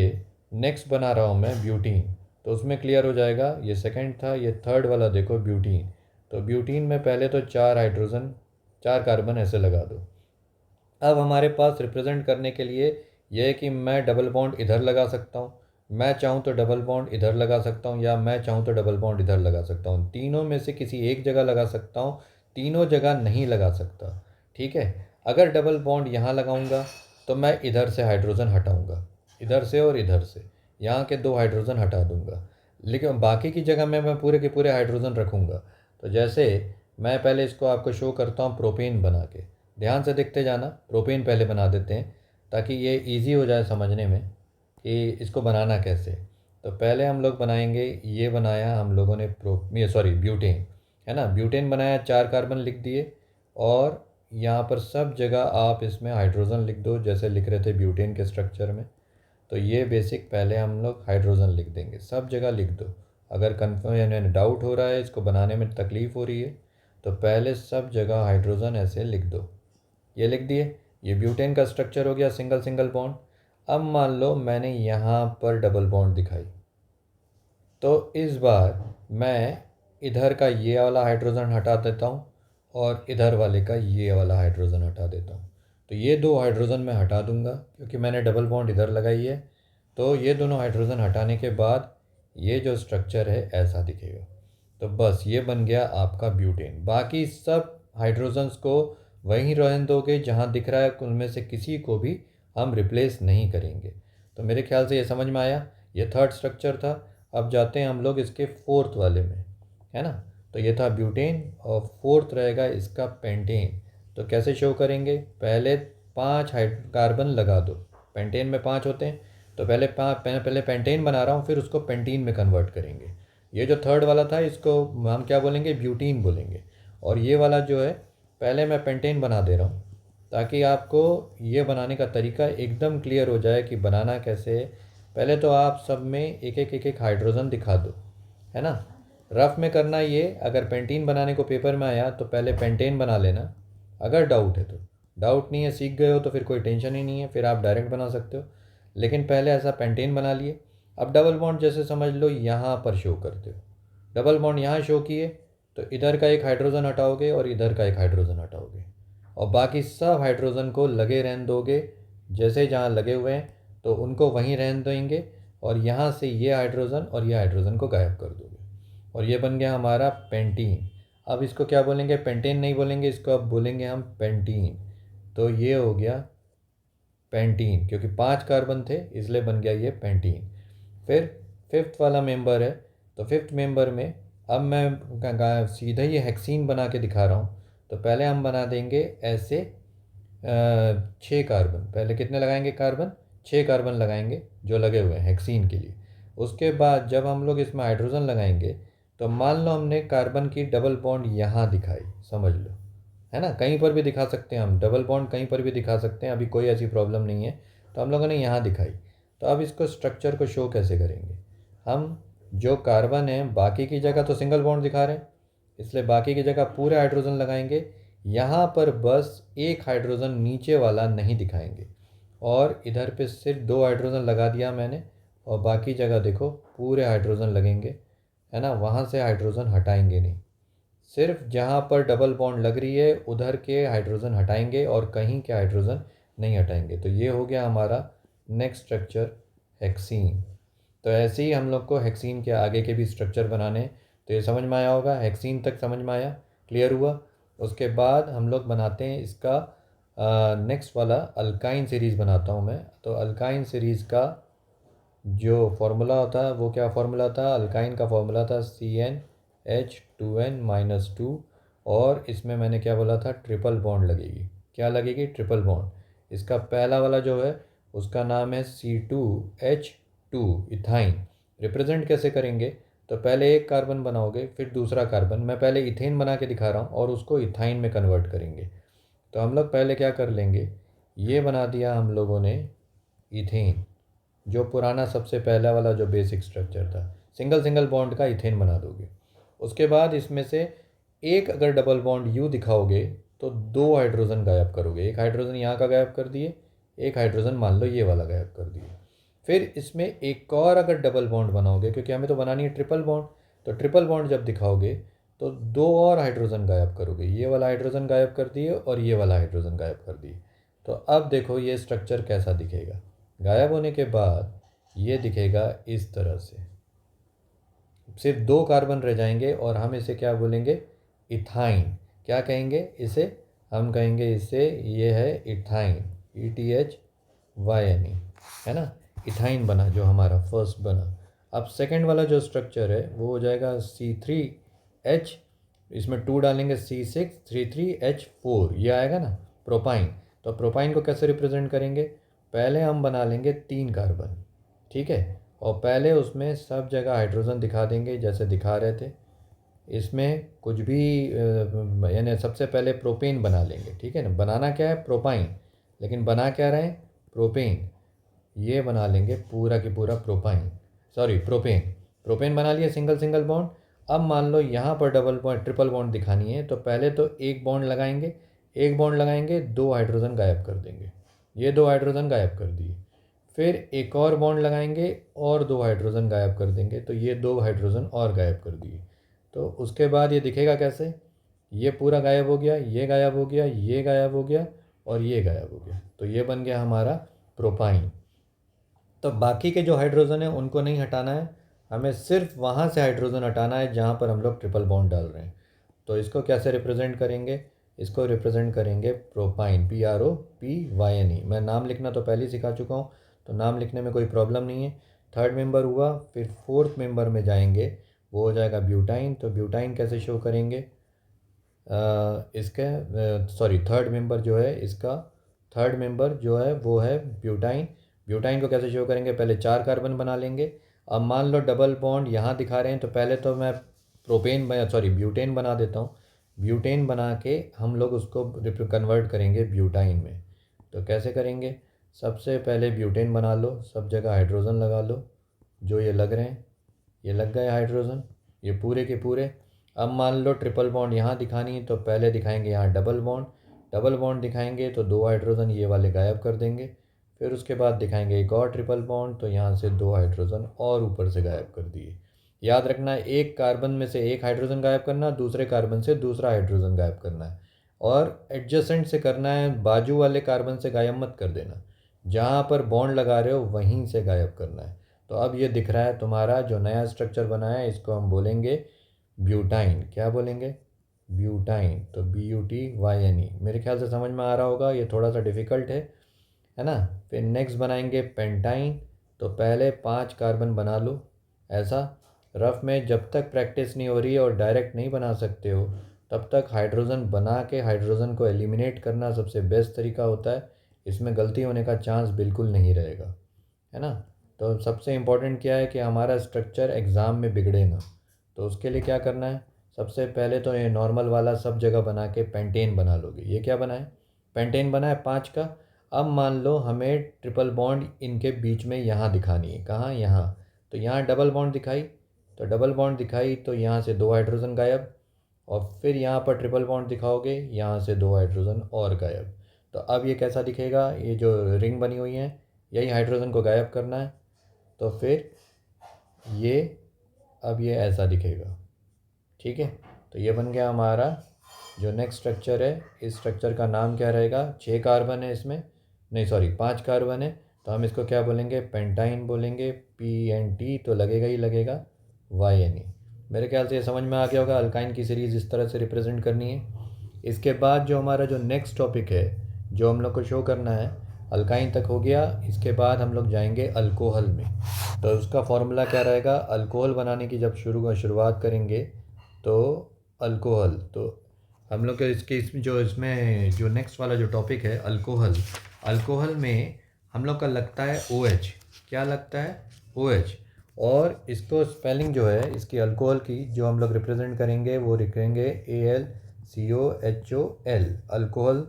नेक्स्ट बना रहा हूँ मैं ब्यूटीन, तो उसमें क्लियर हो जाएगा, ये सेकंड था, ये थर्ड वाला देखो ब्यूटीन। तो ब्यूटीन में पहले तो 4 हाइड्रोजन, 4 कार्बन ऐसे लगा दो। अब हमारे पास रिप्रेजेंट करने के लिए यह है कि मैं डबल बॉन्ड इधर लगा सकता हूँ, मैं चाहूँ तो डबल बॉन्ड इधर लगा सकता हूँ, या मैं चाहूँ तो डबल बॉन्ड इधर लगा सकता हूँ। तीनों में से किसी एक जगह लगा सकता हूँ, तीनों जगह नहीं लगा सकता, ठीक है। अगर डबल बॉन्ड यहाँ लगाऊंगा तो मैं इधर से हाइड्रोजन हटाऊंगा, इधर से और इधर से, यहाँ के 2 हाइड्रोजन हटा दूंगा, लेकिन बाकी की जगह में मैं पूरे के पूरे हाइड्रोजन रखूँगा। तो जैसे मैं पहले इसको आपको शो करता हूँ प्रोपेन बना के, ध्यान से देखते जाना। प्रोपेन पहले बना देते हैं ताकि ये इजी हो जाए समझने में कि इसको बनाना कैसे। तो पहले हम लोग बनाएंगे, ये बनाया हम लोगों ने ब्यूटेन, है ना। ब्यूटेन बनाया, 4 कार्बन लिख दिए, और यहाँ पर सब जगह आप इसमें हाइड्रोजन लिख दो जैसे लिख रहे थे ब्यूटेन के स्ट्रक्चर में। तो ये बेसिक पहले हम लोग हाइड्रोजन लिख देंगे, सब जगह लिख दो। अगर कन्फ्यूजन डाउट हो रहा है, इसको बनाने में तकलीफ़ हो रही है, तो पहले सब जगह हाइड्रोजन ऐसे लिख दो। ये लिख दिए, ये ब्यूटेन का स्ट्रक्चर हो गया, सिंगल सिंगल बॉन्ड। अब मान लो मैंने यहाँ पर डबल बॉन्ड दिखाई, तो इस बार मैं इधर का ये वाला हाइड्रोजन हटा देता हूँ और इधर वाले का ये वाला हाइड्रोजन हटा देता हूँ। तो ये 2 हाइड्रोजन मैं हटा दूंगा क्योंकि मैंने डबल बॉन्ड इधर लगाई है। तो ये दोनों हाइड्रोजन हटाने के बाद ये जो स्ट्रक्चर है ऐसा दिखेगा। तो बस ये बन गया आपका ब्यूटेन। बाकी सब हाइड्रोजन्स को वहीं रहने दोगे जहाँ दिख रहा है, उनमें से किसी को भी हम रिप्लेस नहीं करेंगे। तो मेरे ख्याल से ये समझ में आया, ये थर्ड स्ट्रक्चर था। अब जाते हैं हम लोग इसके फोर्थ वाले में, है ना। तो ये था ब्यूटेन और फोर्थ रहेगा इसका पेंटेन। तो कैसे शो करेंगे, पहले 5 कार्बन लगा दो, पेंटेन में 5 होते हैं। तो पहले पेंटेन बना रहा हूँ, फिर उसको पेंटीन में कन्वर्ट करेंगे। ये जो थर्ड वाला था इसको हम क्या बोलेंगे, ब्यूटीन बोलेंगे। और ये वाला जो है पहले मैं पेंटेन बना दे रहा हूँ ताकि आपको ये बनाने का तरीका एकदम क्लियर हो जाए कि बनाना कैसे है। पहले तो आप सब में एक एक हाइड्रोजन दिखा दो, है ना। रफ में करना ये, अगर पेंटीन बनाने को पेपर में आया तो पहले पेंटेन बना लेना, अगर डाउट है तो। डाउट नहीं है, सीख गए हो तो फिर कोई टेंशन ही नहीं है, फिर आप डायरेक्ट बना सकते हो। लेकिन पहले ऐसा पेंटेन बना लिए। अब डबल बॉन्ड जैसे समझ लो यहाँ पर शो करते हो, डबल बॉन्ड यहाँ शो किए, तो इधर का एक हाइड्रोजन हटाओगे और इधर का एक हाइड्रोजन हटाओगे, और बाकी सब हाइड्रोजन को लगे रहने दोगे, जैसे जहाँ लगे हुए हैं तो उनको वहीं रहने देंगे। और यहाँ से ये हाइड्रोजन और ये हाइड्रोजन को गायब कर दोगे और ये बन गया हमारा पेंटीन। अब इसको क्या बोलेंगे, पेंटेन नहीं बोलेंगे, इसको अब बोलेंगे हम पेंटीन। तो ये हो गया पेंटीन, क्योंकि 5 कार्बन थे इसलिए बन गया ये पेंटीन। फिर फिफ्थ वाला मेंबर है, तो फिफ्थ मेंबर में अब मैं सीधा ये हेक्सीन बना के दिखा रहा हूँ। तो पहले हम बना देंगे ऐसे 6 कार्बन। पहले कितने लगाएंगे कार्बन, 6 कार्बन लगाएंगे जो लगे हुए हैं हेक्सीन के लिए। उसके बाद जब हम लोग इसमें हाइड्रोजन लगाएंगे तो मान लो हमने कार्बन की डबल बॉन्ड यहाँ दिखाई, समझ लो, है ना, कहीं पर भी दिखा सकते हैं हम, डबल बॉन्ड कहीं पर भी दिखा सकते हैं, अभी कोई ऐसी प्रॉब्लम नहीं है। तो हम लोगों ने यहाँ दिखाई। तो अब इसको स्ट्रक्चर को शो कैसे करेंगे, हम जो कार्बन है बाकी की जगह तो सिंगल बॉन्ड दिखा रहे हैं, इसलिए बाकी की जगह पूरे हाइड्रोजन लगाएंगे। यहाँ पर बस एक हाइड्रोजन नीचे वाला नहीं दिखाएंगे और इधर पे सिर्फ 2 हाइड्रोजन लगा दिया मैंने और बाकी जगह देखो पूरे हाइड्रोजन लगेंगे, है ना, वहाँ से हाइड्रोजन हटाएंगे नहीं, सिर्फ जहाँ पर डबल बॉन्ड लग रही है उधर के हाइड्रोजन हटाएंगे और कहीं के हाइड्रोजन नहीं हटाएंगे। तो ये हो गया हमारा नेक्स्ट स्ट्रक्चर हेक्सीन। तो ऐसे ही हम लोग को हेक्सीन के आगे के भी स्ट्रक्चर बनाने हैं। तो ये समझ में आया होगा, हेक्सीन तक समझ में आया, क्लियर हुआ। उसके बाद हम लोग बनाते हैं इसका नेक्स्ट वाला अल्काइन सीरीज़ बनाता हूँ मैं। तो अल्काइन सीरीज़ का जो फार्मूला होता है वो क्या फार्मूला था, अल्काइन का फार्मूला था CnH2n-2 और इसमें मैंने क्या बोला था, ट्रिपल बॉन्ड लगेगी। क्या लगेगी, ट्रिपल बॉन्ड। इसका पहला वाला जो है उसका नाम है C2H2 इथाइन। रिप्रेजेंट कैसे करेंगे, तो पहले एक कार्बन बनाओगे फिर दूसरा कार्बन, मैं पहले इथेन बना के दिखा रहा हूँ और उसको इथाइन में कन्वर्ट करेंगे। तो हम लोग पहले क्या कर लेंगे, ये बना दिया हम लोगों ने इथेन, जो पुराना सबसे पहला वाला जो बेसिक स्ट्रक्चर था, सिंगल सिंगल बॉन्ड का इथेन बना दोगे। उसके बाद इसमें से एक अगर डबल बॉन्ड यू दिखाओगे तो 2 हाइड्रोजन गायब करोगे, एक हाइड्रोजन यहाँ का गायब कर दिए, एक हाइड्रोजन मान लो ये वाला गायब कर दिए। फिर इसमें एक और अगर डबल बॉन्ड बनाओगे, क्योंकि हमें तो बनानी है ट्रिपल बॉन्ड, तो ट्रिपल बॉन्ड जब दिखाओगे तो 2 और हाइड्रोजन गायब करोगे, ये वाला हाइड्रोजन गायब कर दिए और ये वाला हाइड्रोजन गायब कर दिए। तो अब देखो ये स्ट्रक्चर कैसा दिखेगा, गायब होने के बाद ये दिखेगा इस तरह से, सिर्फ 2 कार्बन रह जाएंगे और हम इसे क्या बोलेंगे, इथाइन। क्या कहेंगे इसे, हम कहेंगे इसे, ये है इथाइन, ETHYNE, है ना, इथाइन बना जो हमारा फर्स्ट बना। अब सेकंड वाला जो स्ट्रक्चर है वो हो जाएगा C3H, इसमें 2 डालेंगे, C633H4, ये आएगा ना, प्रोपाइन। तो प्रोपाइन को कैसे रिप्रेजेंट करेंगे, पहले हम बना लेंगे 3 कार्बन, ठीक है, और पहले उसमें सब जगह हाइड्रोजन दिखा देंगे जैसे दिखा रहे थे। इसमें कुछ भी यानी सबसे पहले प्रोपेन बना लेंगे, ठीक है ना, बनाना क्या है प्रोपाइन, लेकिन बना क्या रहे हैं, प्रोपेन। ये बना लेंगे पूरा की पूरा प्रोपाइन, सॉरी प्रोपेन। प्रोपेन बना लिया सिंगल सिंगल बॉन्ड। अब मान लो यहाँ पर डबल बॉन्ड ट्रिपल बॉन्ड दिखानी है, तो पहले तो एक बॉन्ड लगाएंगे, एक बॉन्ड लगाएंगे, 2 हाइड्रोजन गायब कर देंगे, ये 2 हाइड्रोजन गायब कर दिए। फिर एक और बॉन्ड लगाएंगे और 2 हाइड्रोजन गायब कर देंगे, तो ये 2 हाइड्रोजन और गायब कर दिए। तो उसके बाद ये दिखेगा कैसे, ये पूरा गायब हो गया, ये गायब हो गया, ये गायब हो गया और ये गायब हो गया। तो ये बन गया हमारा प्रोपाइन। तो बाकी के जो हाइड्रोजन है उनको नहीं हटाना है, हमें सिर्फ वहाँ से हाइड्रोजन हटाना है जहाँ पर हम लोग ट्रिपल बॉन्ड डाल रहे हैं। तो इसको कैसे रिप्रेजेंट करेंगे, इसको रिप्रेजेंट करेंगे प्रोपाइन, PROPYNE। मैं नाम लिखना तो पहले ही सिखा चुका हूँ, तो नाम लिखने में कोई प्रॉब्लम नहीं है। थर्ड मेंबर हुआ, फिर फोर्थ मेंबर में जाएंगे, वो हो जाएगा ब्यूटाइन। तो ब्यूटाइन कैसे शो करेंगे, इसके सॉरी थर्ड मेंबर जो है इसका, थर्ड मेंबर जो है वो है ब्यूटाइन। ब्यूटाइन को कैसे शो करेंगे, पहले 4 कार्बन बना लेंगे। अब मान लो डबल बॉन्ड यहाँ दिखा रहे हैं, तो पहले तो मैं ब्यूटेन बना देता हूँ। ब्यूटेन बना के हम लोग उसको कन्वर्ट करेंगे ब्यूटाइन में। तो कैसे करेंगे, सबसे पहले ब्यूटेन बना लो, सब जगह हाइड्रोजन लगा लो, जो ये लग रहे हैं, ये लग गए हाइड्रोजन, ये पूरे के पूरे। अब मान लो ट्रिपल बॉन्ड यहाँ दिखानी है, तो पहले दिखाएंगे यहाँ डबल बॉन्ड, डबल बॉन्ड दिखाएंगे तो 2 हाइड्रोजन ये वाले गायब कर देंगे। फिर उसके बाद दिखाएंगे एक और ट्रिपल बॉन्ड, तो यहाँ से 2 हाइड्रोजन और ऊपर से गायब कर दिए। याद रखना है, एक कार्बन में से एक हाइड्रोजन गायब करना, दूसरे कार्बन से दूसरा हाइड्रोजन गायब करना है, और एडजेसेंट से करना है, बाजू वाले कार्बन से गायब मत कर देना, जहाँ पर बॉन्ड लगा रहे हो वहीं से गायब करना है। तो अब ये दिख रहा है तुम्हारा जो नया स्ट्रक्चर बना है, इसको हम बोलेंगे ब्यूटाइन। क्या बोलेंगे? ब्यूटाइन। तो BUTYNE। मेरे ख्याल से समझ में आ रहा होगा, ये थोड़ा सा डिफ़िकल्ट है ना। फिर नेक्स्ट बनाएंगे पेंटाइन। तो पहले 5 कार्बन बना लो ऐसा रफ में। जब तक प्रैक्टिस नहीं हो रही है और डायरेक्ट नहीं बना सकते हो, तब तक हाइड्रोजन बना के हाइड्रोजन को एलिमिनेट करना सबसे बेस्ट तरीका होता है। इसमें गलती होने का चांस बिल्कुल नहीं रहेगा, है ना। तो सबसे इम्पोर्टेंट क्या है कि हमारा स्ट्रक्चर एग्ज़ाम में बिगड़े ना। तो उसके लिए क्या करना है, सबसे पहले तो ये नॉर्मल वाला सब जगह बना के पेंटेन बना लोगे। ये क्या बना है? पेंटेन बना है 5 का। अब मान लो हमें ट्रिपल बॉन्ड इनके बीच में यहाँ दिखानी है। कहाँ? यहाँ। तो यहाँ डबल बॉन्ड दिखाई, तो डबल बॉन्ड दिखाई तो यहाँ से 2 हाइड्रोजन गायब। और फिर यहाँ पर ट्रिपल बॉन्ड दिखाओगे, यहाँ से 2 हाइड्रोजन और गायब। तो अब ये कैसा दिखेगा? ये जो रिंग बनी हुई है, यही हाइड्रोजन को गायब करना है। तो फिर ये अब ये ऐसा दिखेगा। ठीक है। तो ये बन गया हमारा जो नेक्स्ट स्ट्रक्चर है। इस स्ट्रक्चर का नाम क्या रहेगा? 6 कार्बन है इसमें, नहीं सॉरी 5 कार्बन है। तो हम इसको क्या बोलेंगे? पेंटाइन बोलेंगे। PNT तो लगेगा ही लगेगा, YNE। मेरे ख्याल से ये समझ में आ गया होगा अल्काइन की सीरीज़ इस तरह से रिप्रेजेंट करनी है। इसके बाद जो हमारा जो नेक्स्ट टॉपिक है, जो हम लोग को शो करना है, अल्काइन तक हो गया। इसके बाद हम लोग जाएंगे अल्कोहल में। तो उसका फॉर्मूला क्या रहेगा? अल्कोहल बनाने की जब शुरुआत करेंगे तो अल्कोहल, तो हम लोग इसके इसमें जो नेक्स्ट वाला जो टॉपिक है अल्कोहल, अल्कोहल में हम लोग का लगता है OH। क्या लगता है? OH। और इसको स्पेलिंग जो है इसकी अल्कोहल की जो हम लोग रिप्रेजेंट करेंगे वो लिखेंगे ALCOHOL। अल्कोहल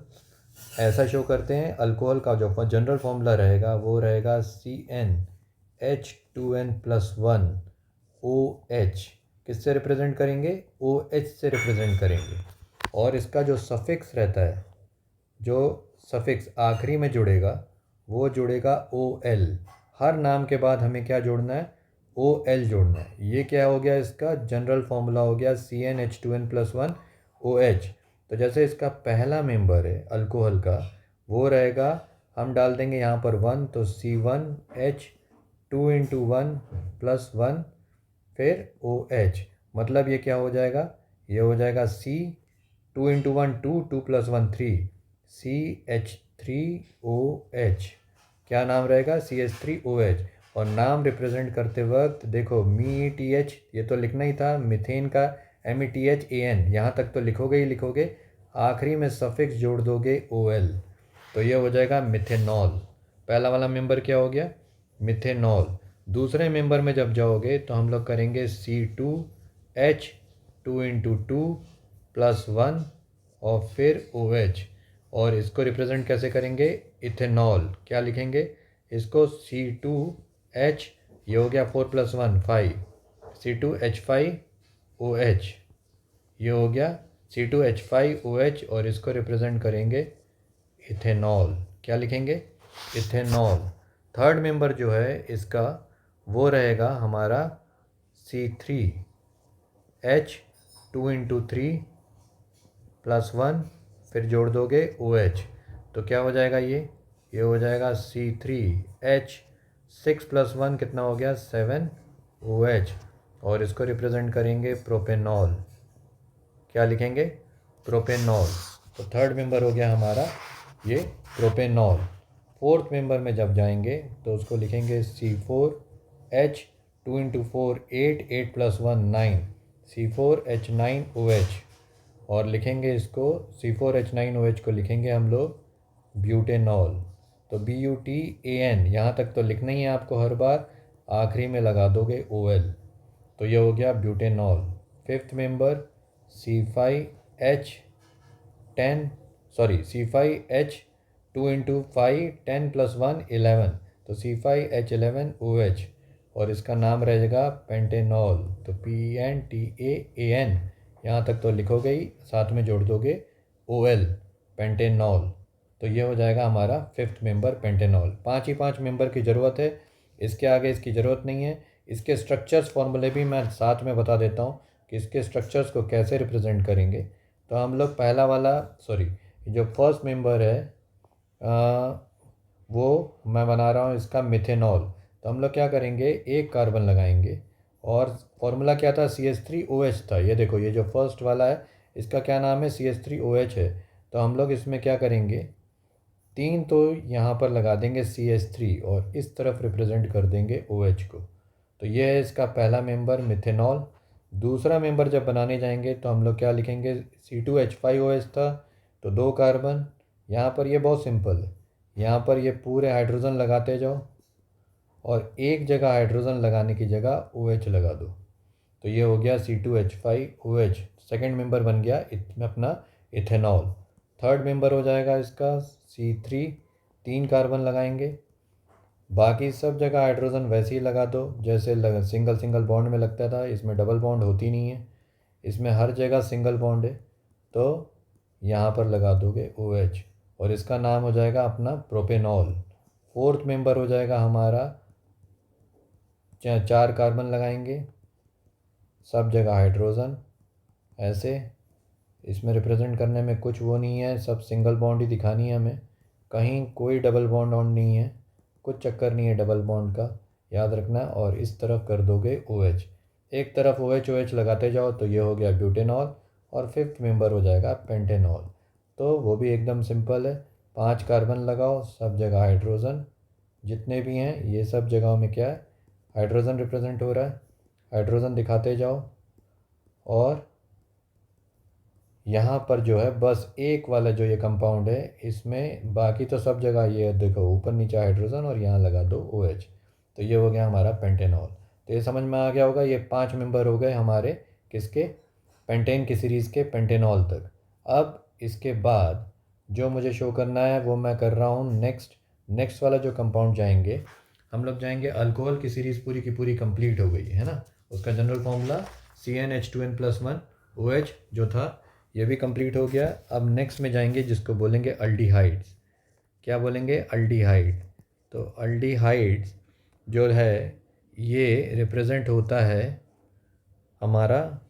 ऐसा शो करते हैं। अल्कोहल का जो जनरल फॉर्मूला रहेगा वो रहेगा CnH2n+1 OH। किससे रिप्रेजेंट करेंगे? OH से रिप्रेजेंट करेंगे। और इसका जो सफिक्स रहता है, जो सफिक्स आखिरी में जुड़ेगा, वो जुड़ेगा OL। हर नाम के बाद हमें क्या जोड़ना है? OL जोड़ना है। ये क्या हो गया? इसका जनरल फॉर्मूला हो गया CnH2n+1 OH। तो जैसे इसका पहला मेंबर है अल्कोहल का, वो रहेगा, हम डाल देंगे यहाँ पर 1, तो C1H2 × 1 + 1 फिर OH। मतलब ये क्या हो जाएगा? ये हो जाएगा C2 × 1 2, 2 + 1 3, CH3OH। क्या नाम रहेगा? CH3OH। और नाम रिप्रेजेंट करते वक्त देखो METH, ये तो लिखना ही था। मीथेन का METHAN, यहाँ तक तो लिखोगे ही लिखोगे। आखिरी में सफिक्स जोड़ दोगे OL। तो ये हो जाएगा मिथेनॉल। पहला वाला मेंबर क्या हो गया? मिथेनॉल। दूसरे मेंबर में जब जाओगे तो हम लोग करेंगे C2H2 × 2 + 1 और फिर OH। और इसको रिप्रेजेंट कैसे करेंगे? इथेनॉल। क्या लिखेंगे इसको? C2H, ये हो गया 4 + 1 5, C2H5OH। ये हो गया C2H5OH। और इसको रिप्रेजेंट करेंगे इथेनॉल। क्या लिखेंगे? इथेनॉल। थर्ड मेंबर जो है इसका वो रहेगा हमारा C3H2 × 3 + 1 फिर जोड़ दोगे OH। तो क्या हो जाएगा? ये हो जाएगा C3H6 + 1 कितना हो गया? 7 OH। और इसको रिप्रेजेंट करेंगे प्रोपेनॉल। क्या लिखेंगे? प्रोपेनॉल। तो थर्ड मेंबर हो गया हमारा ये प्रोपेनॉल। फोर्थ मेंबर में जब जाएंगे तो उसको लिखेंगे C4H2 × 4 8, 8 + 1 9, C4H9OH। और लिखेंगे इसको C4H9OH को लिखेंगे हम लोग ब्यूटेनॉल। तो BUTAN, यहाँ तक तो लिखना ही है आपको हर बार, आखिरी में लगा दोगे OL। तो ये हो गया ब्यूटेनॉल। फिफ्थ मेंबर C5H2 × 5 10 + 1 11, तो C5H11OH। और इसका नाम रहेगा पेंटेनॉल। तो PNTAAN, यहाँ तक तो लिखोगे ही, साथ में जोड़ दोगे OL, पेंटेनॉल। तो ये हो जाएगा हमारा फिफ्थ मेंबर पेंटेनॉल। 5 ही 5 मेंबर की ज़रूरत है, इसके आगे इसकी ज़रूरत नहीं है। इसके स्ट्रक्चर्स फॉर्मूले भी मैं साथ में बता देता हूँ कि इसके स्ट्रक्चर्स को कैसे रिप्रेजेंट करेंगे। तो हम लोग पहला वाला जो फर्स्ट मेंबर है वो मैं बना रहा हूँ इसका मिथेनॉल। तो हम लोग क्या करेंगे, एक कार्बन लगाएंगे और फॉर्मूला क्या था, CH3OH था। ये देखो, ये जो फर्स्ट वाला है इसका क्या नाम है, CH3OH है। तो हम लोग इसमें क्या करेंगे, 3 तो यहाँ पर लगा देंगे CH3 और इस तरफ रिप्रेजेंट कर देंगे OH को। तो ये है इसका पहला मेंबर मिथेनॉल। दूसरा मेंबर जब बनाने जाएंगे तो हम लोग क्या लिखेंगे, C2H5OH था तो 2 कार्बन। यहाँ पर ये बहुत सिंपल है, यहाँ पर ये पूरे हाइड्रोजन लगाते जाओ और एक जगह हाइड्रोजन लगाने की जगह OH लगा दो। तो ये हो गया C2H5OH, सेकेंड मेंबर बन गया अपना इथेनॉल। थर्ड मेंबर हो जाएगा इसका C3, 3 कार्बन लगाएंगे। बाकी सब जगह हाइड्रोजन वैसे ही लगा दो जैसे सिंगल सिंगल बॉन्ड में लगता था, इसमें डबल बॉन्ड होती नहीं है, इसमें हर जगह सिंगल बॉन्ड है। तो यहाँ पर लगा दोगे OH और इसका नाम हो जाएगा अपना प्रोपेनॉल। फोर्थ मेंबर हो जाएगा हमारा, 4 कार्बन लगाएंगे, सब जगह हाइड्रोजन ऐसे। इसमें रिप्रेजेंट करने में कुछ वो नहीं है, सब सिंगल बॉन्ड ही दिखानी है हमें, कहीं कोई डबल बॉन्ड ऑन नहीं है, कुछ चक्कर नहीं है डबल बॉन्ड का, याद रखना। और इस तरफ कर दोगे OH, एक तरफ OH लगाते जाओ तो ये हो गया ब्यूटेनॉल। और फिफ्थ मेंबर हो जाएगा पेंटेनॉल। तो वो भी एकदम सिंपल है, 5 कार्बन लगाओ, सब जगह हाइड्रोजन, जितने भी हैं ये सब जगहों में क्या है, हाइड्रोजन रिप्रेजेंट हो रहा है, हाइड्रोजन दिखाते जाओ। और यहाँ पर जो है बस एक वाला जो ये कंपाउंड है इसमें, बाकी तो सब जगह ये देखो ऊपर नीचे हाइड्रोजन और यहाँ लगा दो OH। तो ये हो गया हमारा पेंटेनॉल। तो ये समझ में आ गया होगा, ये 5 मेंबर हो गए हमारे किसके, पेंटेन की सीरीज़ के, पेंटेनॉल तक। अब इसके बाद जो मुझे शो करना है वो मैं कर रहा हूँ नेक्स्ट वाला जो कंपाउंड जाएंगे, हम लोग जाएंगे अल्कोहल की सीरीज़ पूरी की पूरी कंप्लीट हो गई है ना, उसका जनरल फॉर्मूला CnH2n+1 OH जो था ये भी कंप्लीट हो गया। अब नेक्स्ट में जाएंगे जिसको बोलेंगे अल्डिहाइड्स। क्या बोलेंगे, अल्डिहाइड। तो अल्डिहाइड्स जो है ये रिप्रेजेंट होता है हमारा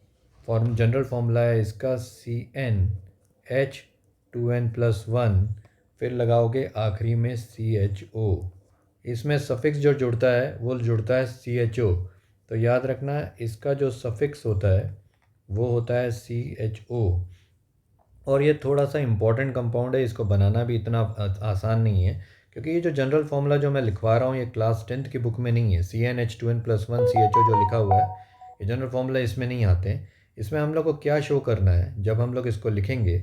जनरल फॉर्मूला है इसका CnH2n+1, फिर लगाओगे आखिरी में CHO। इसमें सफिक्स जो जुड़ता है वो जुड़ता है CHO। तो याद रखना इसका जो सफिक्स होता है वो होता है CHO। और ये थोड़ा सा इम्पॉर्टेंट कंपाउंड है, इसको बनाना भी इतना आसान नहीं है, क्योंकि ये जो जनरल फार्मूला जो मैं लिखवा रहा हूँ ये क्लास 10th की बुक में नहीं है। CnH2n+1 CHO जो लिखा हुआ है ये जनरल फार्मूला इसमें नहीं आते हैं। इसमें हम लोग को क्या शो करना है, जब हम लोग इसको लिखेंगे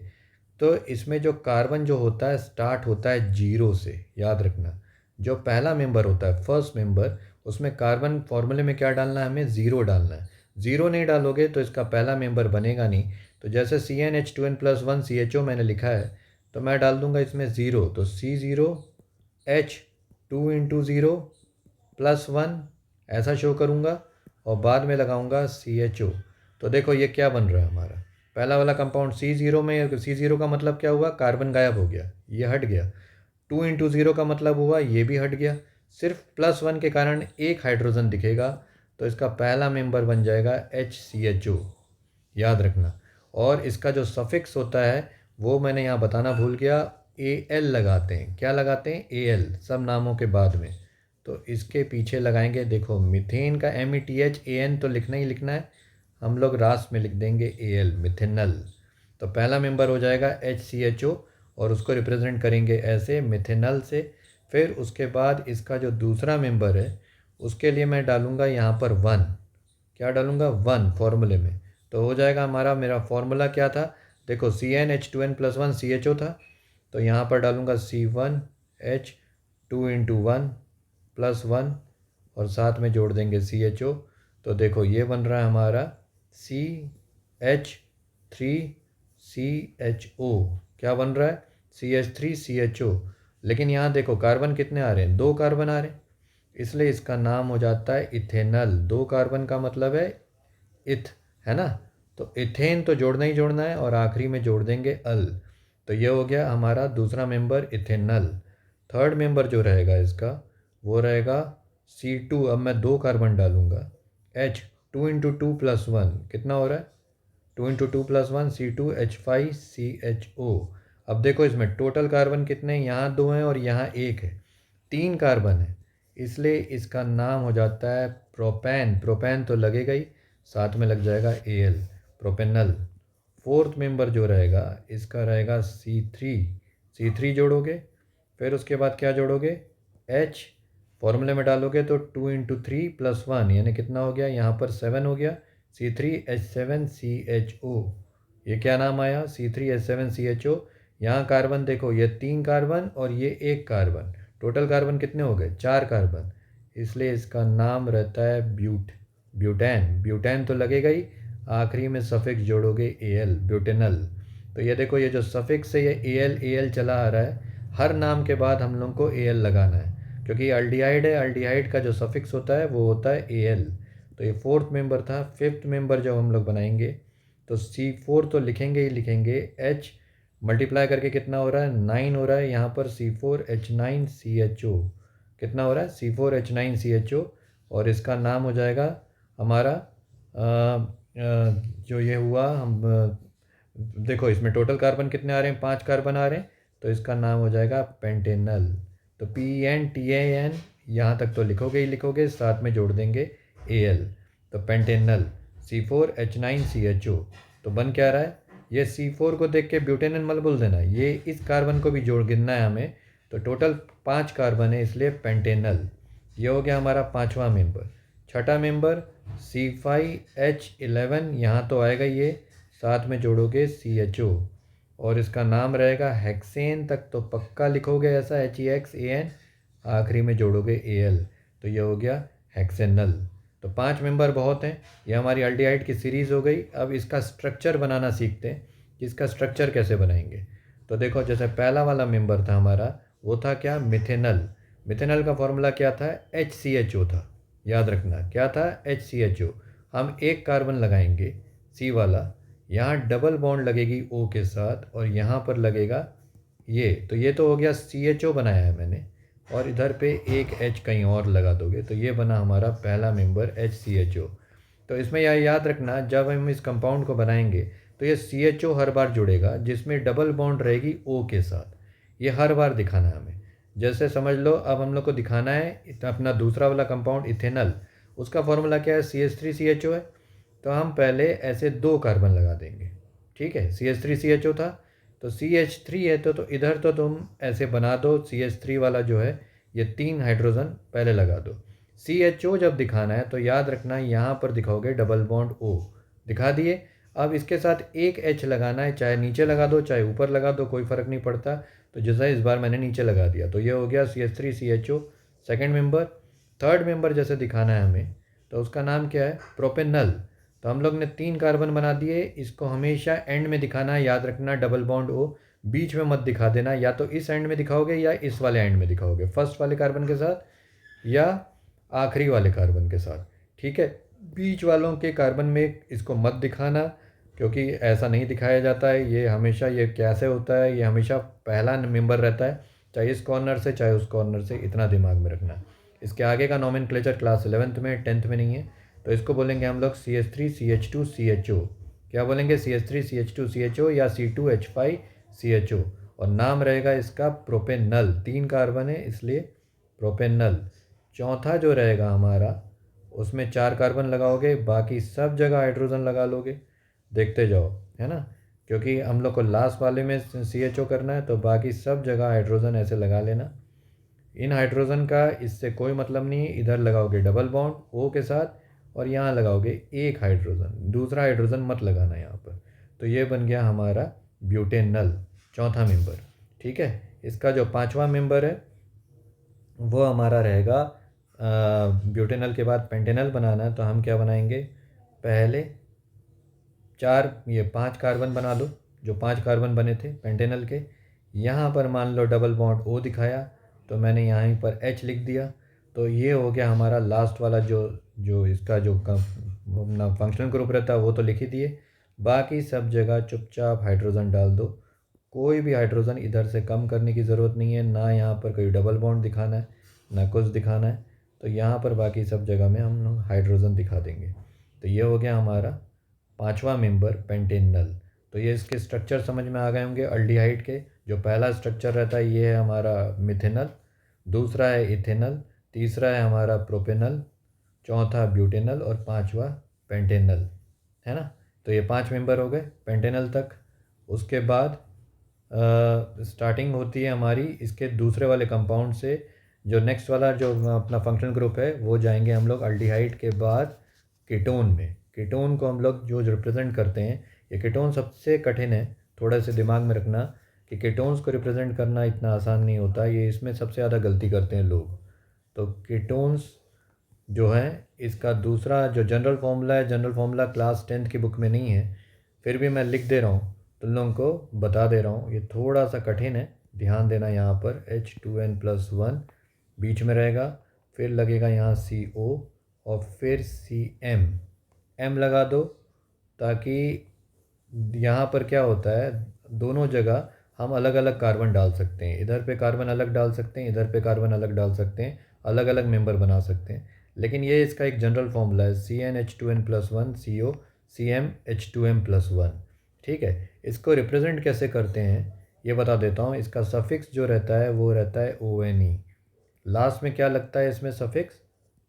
तो इसमें जो कार्बन जो होता है स्टार्ट होता है 0 से, याद रखना। जो पहला मेंबर होता है फर्स्ट मेंबर, उसमें कार्बन फार्मूले में क्या डालना है, हमें 0 डालना है। 0 नहीं डालोगे तो इसका पहला मेंबर बनेगा नहीं। तो जैसे CnH2n+1 CHO मैंने लिखा है तो मैं डाल दूंगा इसमें 0, तो C0H2 × 0 +1 ऐसा शो करूँगा और बाद में लगाऊंगा CHO। तो देखो ये क्या बन रहा है हमारा पहला वाला कंपाउंड C0 में, C0 का मतलब क्या हुआ, कार्बन गायब हो गया, ये हट गया। 2 × 0 का मतलब हुआ ये भी हट गया, सिर्फ +1 के कारण एक हाइड्रोजन दिखेगा, तो इसका पहला मेंबर बन जाएगा HCHO, याद रखना। और इसका जो सफिक्स होता है वो मैंने यहाँ बताना भूल गया, AL लगाते हैं। क्या लगाते हैं, AL, सब नामों के बाद में। तो इसके पीछे लगाएंगे, देखो मीथेन का METHAN तो लिखना ही लिखना है, हम लोग रास्ट में लिख देंगे AL, मिथेनल। तो पहला मेंबर हो जाएगा HCHO और उसको रिप्रेजेंट करेंगे ऐसे मिथेनल से। फिर उसके बाद इसका जो दूसरा मेंबर है उसके लिए मैं डालूँगा यहाँ पर 1। क्या डालूँगा, 1 फॉर्मूले में। तो हो जाएगा हमारा, मेरा फॉर्मूला क्या था, देखो CnH2n+1 CHO था, तो यहाँ पर डालूँगा C1H2 × 1 +1 और साथ में जोड़ देंगे CHO। तो देखो ये बन रहा है हमारा CH3CHO। क्या बन रहा है, CH3CHO। लेकिन यहाँ देखो कार्बन कितने आ रहे हैं, 2 कार्बन आ रहे हैं, इसलिए इसका नाम हो जाता है इथेनल। 2 कार्बन का मतलब है इथ, है ना। तो इथेन तो जोड़ना ही जोड़ना है और आखिरी में जोड़ देंगे अल। तो ये हो गया हमारा दूसरा मेंबर इथेनल। थर्ड मेंबर जो रहेगा इसका वो रहेगा C2। अब मैं 2 कार्बन डालूंगा, H2 × 2 + 1 कितना हो रहा है, 2 × 2 + 1 C2H5CHO। अब देखो इसमें टोटल कार्बन कितने हैं, यहाँ 2 हैं और यहाँ 1 है, 3 कार्बन है। इसलिए इसका नाम हो जाता है प्रोपेन। प्रोपेन तो लगेगा ही, साथ में लग जाएगा Al, प्रोपेनल। फोर्थ मेंबर जो रहेगा इसका रहेगा C3। C3 जोड़ोगे, फिर उसके बाद क्या जोड़ोगे, H। फॉर्मूले में डालोगे तो 2 × 3 + 1 यानी कितना हो गया, यहाँ पर 7 हो गया। C3H7CHO, ये क्या नाम आया, C3H7CHO। यहाँ कार्बन देखो, ये 3 कार्बन और ये 1 कार्बन, टोटल कार्बन कितने हो गए, 4 कार्बन। इसलिए इसका नाम रहता है ब्यूटेन। ब्यूटेन तो लगेगा ही, आखिरी में सफिक्स जोड़ोगे Al, ब्यूटेनल। तो ये देखो, ये जो सफिक्स है ये Al चला आ रहा है, हर नाम के बाद हम लोग को Al लगाना है, क्योंकि अल्डिहाइड है, अल्डिहाइड का जो सफिक्स होता है वो होता है Al। तो ये फोर्थ मेंबर था। फिफ्थ मेंबर जब हम लोग बनाएंगे तो C4 तो लिखेंगे ही लिखेंगे, H मल्टीप्लाई करके कितना हो रहा है, 9 हो रहा है। यहाँ पर C4H9CHO, कितना हो रहा है, C4H9CHO। और इसका नाम हो जाएगा हमारा जो ये हुआ, हम देखो इसमें टोटल कार्बन कितने आ रहे हैं, 5 कार्बन आ रहे हैं, तो इसका नाम हो जाएगा पेंटेनल। तो PENTAN यहाँ तक तो लिखोगे ही लिखोगे, साथ में जोड़ देंगे Al, तो पेंटेनल C4H9CHO। तो बन क्या रहा है, ये C4 को देख के ब्यूटेनल मत बोल देना, ये इस कार्बन को भी जोड़ गिनना है हमें। तो टोटल 5 कार्बन है, इसलिए पेंटेनल। ये हो गया हमारा पांचवा मेंबर। छठा मेंबर C5H11, यहाँ तो आएगा ये, साथ में जोड़ोगे CHO और इसका नाम रहेगा हेक्सेन। तक तो पक्का लिखोगे ऐसा, HEXAN, आखिरी में जोड़ोगे Al, तो ये हो गया हेक्सेनल। तो 5 मेंबर बहुत हैं, ये हमारी अल्डिहाइड की सीरीज़ हो गई। अब इसका स्ट्रक्चर बनाना सीखते हैं कि इसका स्ट्रक्चर कैसे बनाएंगे। तो देखो, जैसे पहला वाला मेंबर था हमारा, वो था क्या, मिथेनल। मिथेनल का फॉर्मूला क्या था, HCHO था, याद रखना क्या था, HCHO। हम एक कार्बन लगाएंगे C वाला, यहाँ डबल बॉन्ड लगेगी O के साथ और यहाँ पर लगेगा ये, तो ये तो हो गया CHO बनाया है मैंने, और इधर पे एक H कहीं और लगा दोगे, तो ये बना हमारा पहला मेंबर HCHO। तो इसमें यह याद रखना, जब हम इस कंपाउंड को बनाएंगे तो ये CHO हर बार जुड़ेगा जिसमें डबल बॉन्ड रहेगी O के साथ, ये हर बार दिखाना है हमें। जैसे समझ लो, अब हम लोग को दिखाना है अपना दूसरा वाला कंपाउंड इथेनल, उसका फॉर्मूला क्या है, CH3CHO है। तो हम पहले ऐसे 2 कार्बन लगा देंगे, ठीक है, CH3CHO था तो CH3 है, तो इधर तो तुम ऐसे बना दो, CH3 वाला जो है ये 3 हाइड्रोजन पहले लगा दो। CHO जब दिखाना है तो याद रखना, यहाँ पर दिखाओगे डबल बॉन्ड O, दिखा दिए। अब इसके साथ एक H लगाना है, चाहे नीचे लगा दो चाहे ऊपर लगा दो, कोई फ़र्क नहीं पड़ता। तो जैसा इस बार मैंने नीचे लगा दिया, तो ये हो गया CH3CHO, second member. Third member जैसे दिखाना है हमें, तो उसका नाम क्या है, प्रोपेनल। तो हम लोग ने 3 कार्बन बना दिए, इसको हमेशा एंड में दिखाना है, याद रखना डबल बॉन्ड O, बीच में मत दिखा देना, या तो इस एंड में दिखाओगे या इस वाले एंड में दिखाओगे, फर्स्ट वाले कार्बन के साथ या आखिरी वाले कार्बन के साथ, ठीक है। बीच वालों के कार्बन में इसको मत दिखाना, क्योंकि ऐसा नहीं दिखाया जाता है, ये हमेशा, ये कैसे होता है, ये हमेशा पहला मेंबर रहता है, चाहे इस कॉर्नर से चाहे उस कॉर्नर से, इतना दिमाग में रखना। इसके आगे का नॉमेनक्लेचर क्लास 11th में 10th में नहीं है, तो इसको बोलेंगे हम लोग CH3CH2CHO। क्या बोलेंगे, CH3CH2CHO या C2H5CHO, और नाम रहेगा इसका प्रोपेनल। 3 कार्बन है इसलिए प्रोपेनल। चौथा जो रहेगा हमारा, उसमें 4 कार्बन लगाओगे, बाकी सब जगह हाइड्रोजन लगा लोगे, देखते जाओ, है ना, क्योंकि हम लोग को लास्ट वाले में CHO करना है, तो बाकी सब जगह हाइड्रोजन ऐसे लगा लेना। इन हाइड्रोजन का इससे कोई मतलब नहीं है, इधर लगाओगे डबल बॉन्ड O के साथ और यहाँ लगाओगे एक हाइड्रोजन, दूसरा हाइड्रोजन मत लगाना यहाँ पर। तो ये बन गया हमारा ब्यूटेनल, चौथा मेंबर, ठीक है। इसका जो पांचवा मेंबर है वो हमारा रहेगा, ब्यूटेनल के बाद पेंटेनल बनाना है, तो हम क्या बनाएंगे, पहले 5 कार्बन बना लो, जो 5 कार्बन बने थे पेंटेनल के। यहाँ पर मान लो डबल बॉन्ड O दिखाया, तो मैंने यहाँ पर H लिख दिया। तो ये हो गया हमारा लास्ट वाला, जो जो इसका जो अपना फंक्शनल ग्रुप रहता है वो तो लिख ही दिए, बाकी सब जगह चुपचाप हाइड्रोजन डाल दो। कोई भी हाइड्रोजन इधर से कम करने की ज़रूरत नहीं है, ना यहाँ पर कोई डबल बॉन्ड दिखाना है ना कुछ दिखाना है, तो यहाँ पर बाकी सब जगह में हम लोग हाइड्रोजन दिखा देंगे। तो ये हो गया हमारा पांचवा मेंबर पेंटेनल। तो ये इसके स्ट्रक्चर समझ में आ गए होंगे। अल्डिहाइड के जो पहला स्ट्रक्चर रहता है ये है हमारा मिथेनल, दूसरा है इथेनल, तीसरा है हमारा प्रोपेनल, चौथा ब्यूटेनल और पांचवा पेंटेनल, है ना। तो ये 5 मेंबर हो गए पेंटेनल तक। उसके बाद स्टार्टिंग होती है हमारी इसके दूसरे वाले कंपाउंड से। जो नेक्स्ट वाला जो अपना फंक्शनल ग्रुप है वो जाएंगे हम लोग अल्डिहाइड के बाद कीटोन में। कीटोन को हम लोग जो रिप्रेजेंट करते हैं, ये कीटोन सबसे कठिन है, थोड़ा सा दिमाग में रखना कि कीटोन्स को रिप्रेजेंट करना इतना आसान नहीं होता, ये इसमें सबसे ज़्यादा गलती करते हैं लोग। तो कीटोन्स जो है इसका दूसरा जो जनरल फार्मूला है, जनरल फार्मूला क्लास 10th की बुक में नहीं है, फिर भी मैं लिख दे रहा हूँ, तुम लोगों को बता दे रहा हूँ। ये थोड़ा सा कठिन है, ध्यान देना। यहाँ पर H2N+1 बीच में रहेगा, फिर लगेगा यहाँ CO और फिर CM, M लगा दो, ताकि यहाँ पर क्या होता है, दोनों जगह हम अलग अलग कार्बन डाल सकते हैं। इधर पे कार्बन अलग डाल सकते हैं, इधर पे कार्बन अलग डाल सकते हैं, अलग अलग मेंबर बना सकते हैं। लेकिन ये इसका एक जनरल फॉर्मूला है, CnH2n+1 CO CmH2m+1। ठीक है, इसको रिप्रेजेंट कैसे करते हैं ये बता देता हूँ। इसका सफिक्स जो रहता है वो रहता है ONE। लास्ट में क्या लगता है इसमें सफिक्स?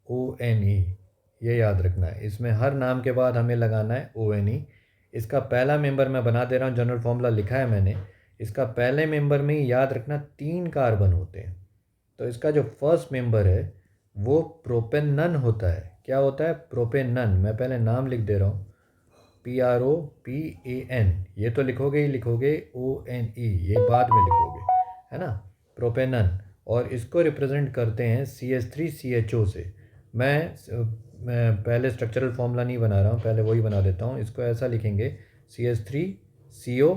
ONE। ये याद रखना है, इसमें हर नाम के बाद हमें लगाना है ONE। इसका पहला मेंबर मैं बना दे रहा हूँ, जनरल फॉर्मूला लिखा है मैंने। इसका पहले मेंबर में ही याद रखना 3 कार्बन होते हैं। तो इसका जो फर्स्ट मेंबर है वो प्रोपेनन होता है। क्या होता है? प्रोपेनन। मैं पहले नाम लिख दे रहा हूँ, PROPAN। ये तो लिखोगे ही लिखोगे, ONE ये बाद में लिखोगे, है ना, प्रोपेनन। और इसको रिप्रेजेंट करते हैं CH3CHO से। मैं पहले स्ट्रक्चरल फॉर्मूला नहीं बना रहा हूँ, पहले वही बना देता हूँ। इसको ऐसा लिखेंगे, CH3CO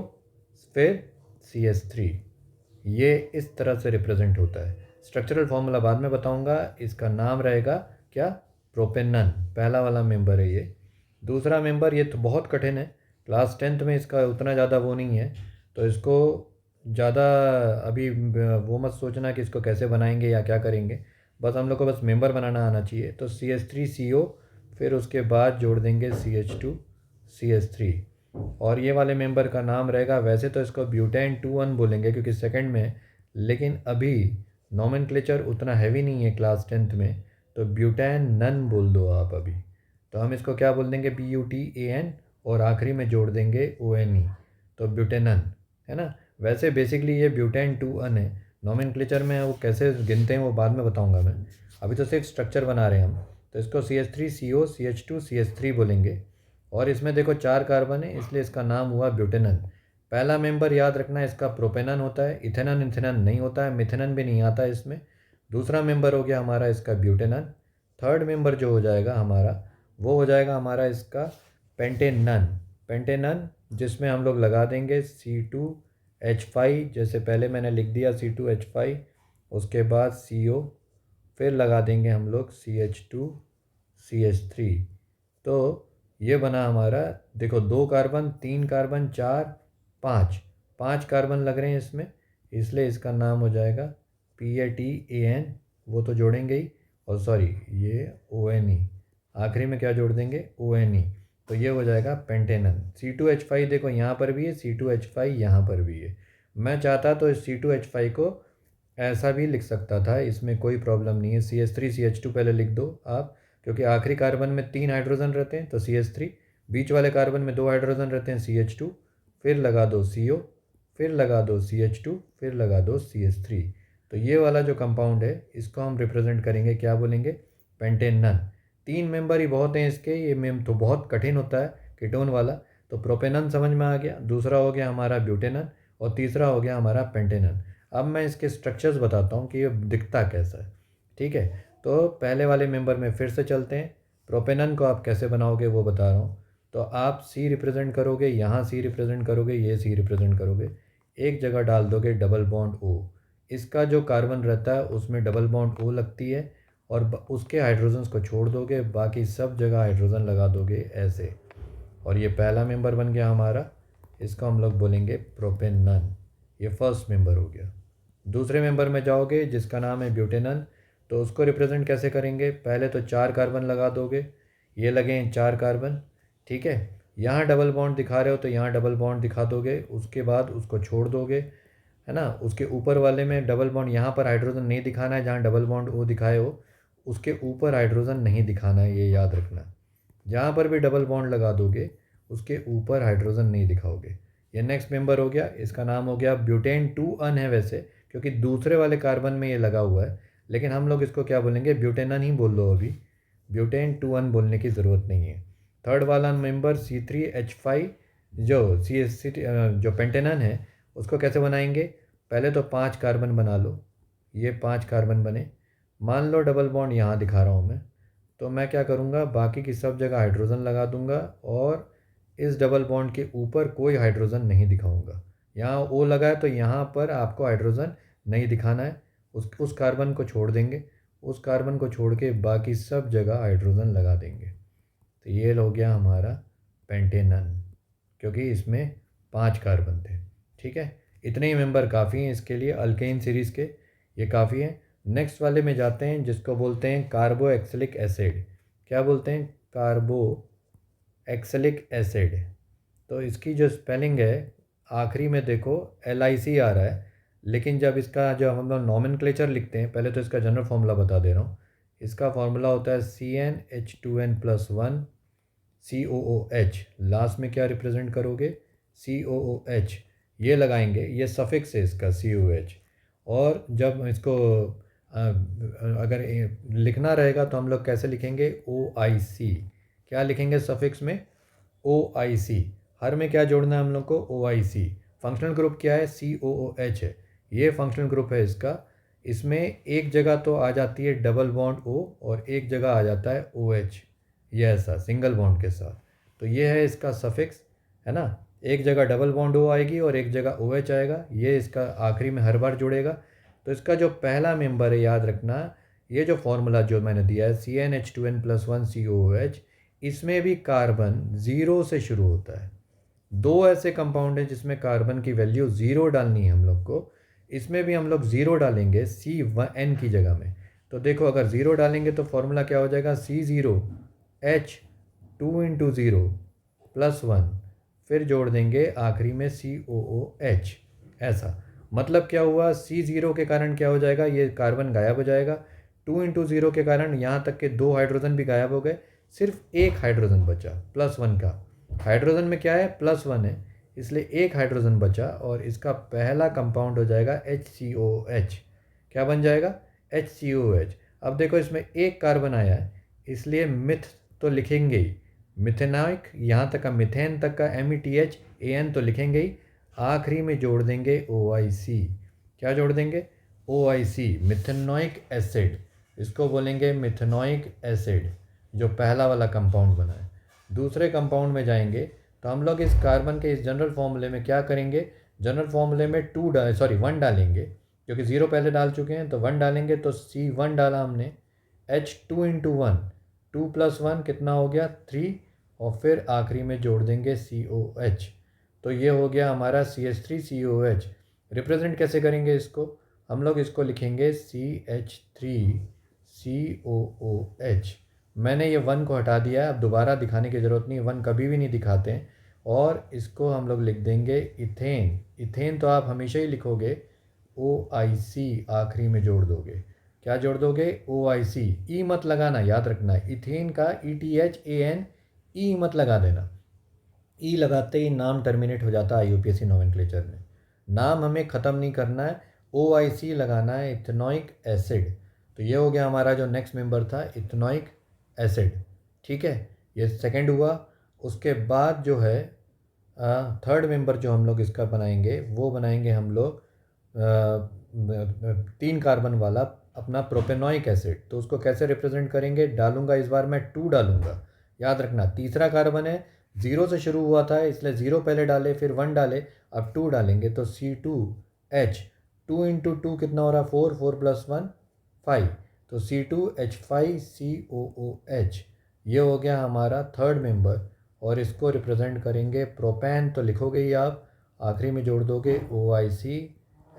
फिर CH3। ये इस तरह से रिप्रेजेंट होता है। स्ट्रक्चरल फॉर्मूला बाद में बताऊंगा। इसका नाम रहेगा क्या? प्रोपेनन, पहला वाला मेंबर है ये। दूसरा मेंबर ये तो बहुत कठिन है, क्लास 10th में इसका उतना ज़्यादा वो नहीं है, तो इसको ज़्यादा अभी वो मत सोचना कि इसको कैसे बनाएंगे या क्या करेंगे। बस हम लोग को बस मेंबर बनाना आना चाहिए। तो CH3CO, फिर उसके बाद जोड़ देंगे CH2CH3। और ये वाले मेंबर का नाम रहेगा, वैसे तो इसको ब्यूटेन 2 1 बोलेंगे क्योंकि सेकंड में है, लेकिन अभी नॉमेनक्लेचर उतना हैवी नहीं है क्लास 10th में, तो ब्यूटेन नन बोल दो आप अभी। तो हम इसको क्या बोल देंगे? BUTAN, और आखिरी में जोड़ देंगे ONE, तो ब्यूटेनन, है ना। वैसे बेसिकली ये ब्यूटेन 2 1 है। नॉमेनक्लेचर में वो कैसे गिनते हैं वो बाद में बताऊंगा मैं, अभी तो सिर्फ स्ट्रक्चर बना रहे हैं हम। तो इसको CH3CO CH2 CH3 बोलेंगे। और इसमें देखो 4 कार्बन है, इसलिए इसका नाम हुआ ब्यूटेनन। पहला मेंबर याद रखना इसका प्रोपेनन होता है, इथेनन इथेनन नहीं होता है, मिथेनन भी नहीं आता है इसमें। दूसरा मेंबर हो गया हमारा इसका ब्यूटेनन। थर्ड मेंबर जो हो जाएगा हमारा, वो हो जाएगा हमारा इसका पेंटेनन। पेंटेनन जिसमें हम लोग लगा देंगे C2H5, जैसे पहले मैंने लिख दिया C2H5, उसके बाद CO, फिर लगा देंगे हम लोग CH2CH3। तो ये बना हमारा, देखो 2 कार्बन, 3 कार्बन, 4, 5 कार्बन लग रहे हैं इसमें, इसलिए इसका नाम हो जाएगा PATAN, वो तो जोड़ेंगे ही। और सॉरी, ये ONE, आखिरी में क्या जोड़ देंगे? ONE। तो ये हो जाएगा पेंटेनन। C2H5 देखो यहाँ पर भी है, C2H5 यहाँ पर भी है। मैं चाहता तो इस C2H5 को ऐसा भी लिख सकता था, इसमें कोई प्रॉब्लम नहीं है। CH3CH2 पहले लिख दो आप, क्योंकि आखिरी कार्बन में 3 हाइड्रोजन रहते हैं तो CH3, बीच वाले कार्बन में 2 हाइड्रोजन रहते हैं CH2, फिर लगा दो CO, फिर लगा दो CH2, फिर लगा दो CH3। तो ये वाला जो कंपाउंड है इसको हम रिप्रेजेंट करेंगे, क्या बोलेंगे? पेंटेनन। 3 मेंबर ही बहुत हैं इसके, ये मेम तो बहुत कठिन होता है कीटोन वाला। तो प्रोपेनन समझ में आ गया, दूसरा हो गया हमारा ब्यूटेनन, और तीसरा हो गया हमारा पेंटेनन। अब मैं इसके स्ट्रक्चर्स बताता हूँ कि ये दिखता कैसा है। ठीक है, तो पहले वाले मेंबर में फिर से चलते हैं। प्रोपेनन को आप कैसे बनाओगे वो बता रहा हूँ। तो आप C रिप्रेजेंट करोगे, यहाँ C रिप्रेजेंट करोगे, ये C रिप्रेजेंट करोगे, एक जगह डाल दोगे डबल बॉन्ड O। इसका जो कार्बन रहता है उसमें डबल बॉन्ड O लगती है, और उसके हाइड्रोजन्स को छोड़ दोगे, बाकी सब जगह हाइड्रोजन लगा दोगे ऐसे। और ये पहला मेंबर बन गया हमारा, इसको हम लोग बोलेंगे प्रोपेनन। ये फर्स्ट मेंबर हो गया। दूसरे मेंबर में जाओगे जिसका नाम है ब्यूटेनन, तो उसको रिप्रेजेंट कैसे करेंगे? पहले तो 4 कार्बन लगा दोगे, ये लगे हैं 4 कार्बन, ठीक है। यहाँ डबल बॉन्ड दिखा रहे हो तो यहाँ डबल बॉन्ड दिखा दोगे, उसके बाद उसको छोड़ दोगे, है ना। उसके ऊपर वाले में डबल बॉन्ड, यहाँ पर हाइड्रोजन नहीं दिखाना है, जहाँ डबल बॉन्ड ओ दिखाए हो उसके ऊपर हाइड्रोजन नहीं दिखाना है, ये याद रखना। जहाँ पर भी डबल बॉन्ड लगा दोगे उसके ऊपर हाइड्रोजन नहीं दिखाओगे। ये नेक्स्ट मेंबर हो गया, इसका नाम हो गया ब्यूटेन 2 है वैसे, क्योंकि दूसरे वाले कार्बन में ये लगा हुआ है, लेकिन हम लोग इसको क्या बोलेंगे, ब्यूटेनन ही बोल लो अभी, ब्यूटेन 2 बोलने की ज़रूरत नहीं है। थर्ड वाला मेंबर C3H5 जो जो पेंटेनन है उसको कैसे बनाएंगे, पहले तो 5 कार्बन बना लो, ये 5 कार्बन बने। मान लो डबल बॉन्ड यहाँ दिखा रहा हूँ मैं, तो मैं क्या करूँगा, बाकी की सब जगह हाइड्रोजन लगा दूंगा और इस डबल बॉन्ड के ऊपर कोई हाइड्रोजन नहीं दिखाऊंगा। यहाँ ओ लगा है तो यहाँ पर आपको हाइड्रोजन नहीं दिखाना है, उस कार्बन को छोड़ देंगे, उस कार्बन को छोड़ के बाकी सब जगह हाइड्रोजन लगा देंगे। तो ये हो गया हमारा पेंटेनन, क्योंकि इसमें 5 कार्बन थे। ठीक है, इतने ही मेंबर काफ़ी हैं इसके लिए, अल्केन सीरीज़ के ये काफ़ी हैं। नेक्स्ट वाले में जाते हैं जिसको बोलते हैं कार्बो एक्सिलिक एसिड। क्या बोलते हैं, कार्बो एक्सिलिक एसिड। तो इसकी जो स्पेलिंग है आखिरी में देखो LIC आ रहा है, लेकिन जब इसका जो हम लोग नॉमेनक्लेचर लिखते हैं, पहले तो इसका जनरल फार्मूला बता दे रहा हूँ। इसका फार्मूला होता है CnH2n+1 COOH। लास्ट में क्या रिप्रेजेंट करोगे, COOH, ये लगाएंगे, ये सफिक्स है इसका COH। और जब इसको अगर लिखना रहेगा तो हम लोग कैसे लिखेंगे, OIC। क्या लिखेंगे सफिक्स में, OIC। हर में क्या जोड़ना है हम लोग को, OIC। फंक्शनल ग्रुप क्या है, COOH है, ये फंक्शनल ग्रुप है इसका। इसमें एक जगह तो आ जाती है डबल बॉन्ड O और एक जगह आ जाता है OH, ये ऐसा सिंगल बॉन्ड के साथ। तो ये है इसका सफिक्स, है ना, एक जगह डबल बॉन्ड O आएगी और एक जगह OH आएगा, ये इसका आखिरी में हर बार जुड़ेगा। तो इसका जो पहला मेंबर है याद रखना, ये जो फॉर्मूला जो मैंने दिया है CnH2n+1 COOH, इसमें भी कार्बन 0 से शुरू होता है। 2 ऐसे कंपाउंड हैं जिसमें कार्बन की वैल्यू 0 डालनी है हम लोग को, इसमें भी हम लोग 0 डालेंगे C1N की जगह में। तो देखो अगर 0 डालेंगे तो फॉर्मूला क्या हो जाएगा, C0H2 × 0 +1, फिर जोड़ देंगे आखिरी में COOH। ऐसा मतलब क्या हुआ, C0 के कारण क्या हो जाएगा, ये कार्बन गायब हो जाएगा। 2 × 0 के कारण यहाँ तक के 2 हाइड्रोजन भी गायब हो गए, सिर्फ एक हाइड्रोजन बचा +1 का। हाइड्रोजन में क्या है, +1 है, इसलिए एक हाइड्रोजन बचा और इसका पहला कंपाउंड हो जाएगा HCOH। क्या बन जाएगा, HCOH। अब देखो इसमें एक कार्बन आया है, इसलिए मिथ तो लिखेंगे ही, मिथेनॉइक, यहाँ तक का मिथेन तक का METHAN तो लिखेंगे ही, आखिरी में जोड़ देंगे OIC। क्या जोड़ देंगे, OIC, मिथेनॉइक एसिड। इसको बोलेंगे मिथेनॉइक एसिड, जो पहला वाला कंपाउंड बना है। दूसरे कंपाउंड में जाएंगे तो हम लोग इस कार्बन के इस जनरल फॉर्मूले में क्या करेंगे, जनरल फॉर्मूले में 1 डालेंगे, क्योंकि 0 पहले डाल चुके हैं तो 1 डालेंगे। तो C1 डाला हमने, H2 × 1, 2 + 1 कितना हो गया, 3, और फिर आखिरी में जोड़ देंगे COH। तो ये हो गया हमारा CH3COH। रिप्रेजेंट कैसे करेंगे इसको, हम लोग इसको लिखेंगे CH3COOH। मैंने ये 1 को हटा दिया है, अब दोबारा दिखाने की ज़रूरत नहीं, 1 कभी भी नहीं दिखाते हैं। और इसको हम लोग लिख देंगे इथेन। इथेन तो आप हमेशा ही लिखोगे OIC, आखिरी में जोड़ दोगे, क्या जोड़ दोगे, OIC। ई मत लगाना, याद रखना, इथेन का ETHAN, ई मत लगा देना, ई लगाते ही नाम टर्मिनेट हो जाता है IUPAC नोमेनक्लेचर में। नाम हमें ख़त्म नहीं करना है, OIC लगाना है, इथेनॉइक एसिड। तो ये हो गया हमारा जो नेक्स्ट मेंबर था, इथेनॉइक एसिड। ठीक है, ये सेकंड हुआ। उसके बाद जो है थर्ड मेंबर जो हम लोग इसका बनाएंगे, वो बनाएंगे हम लोग 3 कार्बन वाला अपना प्रोपेनॉइक एसिड। तो उसको कैसे रिप्रेजेंट करेंगे, डालूंगा इस बार मैं 2 डालूंगा। याद रखना तीसरा कार्बन है, 0 से शुरू हुआ था, इसलिए 0 पहले डाले, फिर 1 डाले, अब 2 डालेंगे। तो C2H, 2 × 2 कितना हो रहा, 4, 4 + 1 5, तो C2H5COOH। ये हो गया हमारा थर्ड मेंबर, और इसको रिप्रेजेंट करेंगे प्रोपेन, तो लिखोगे ही आप, आखिरी में जोड़ दोगे OIC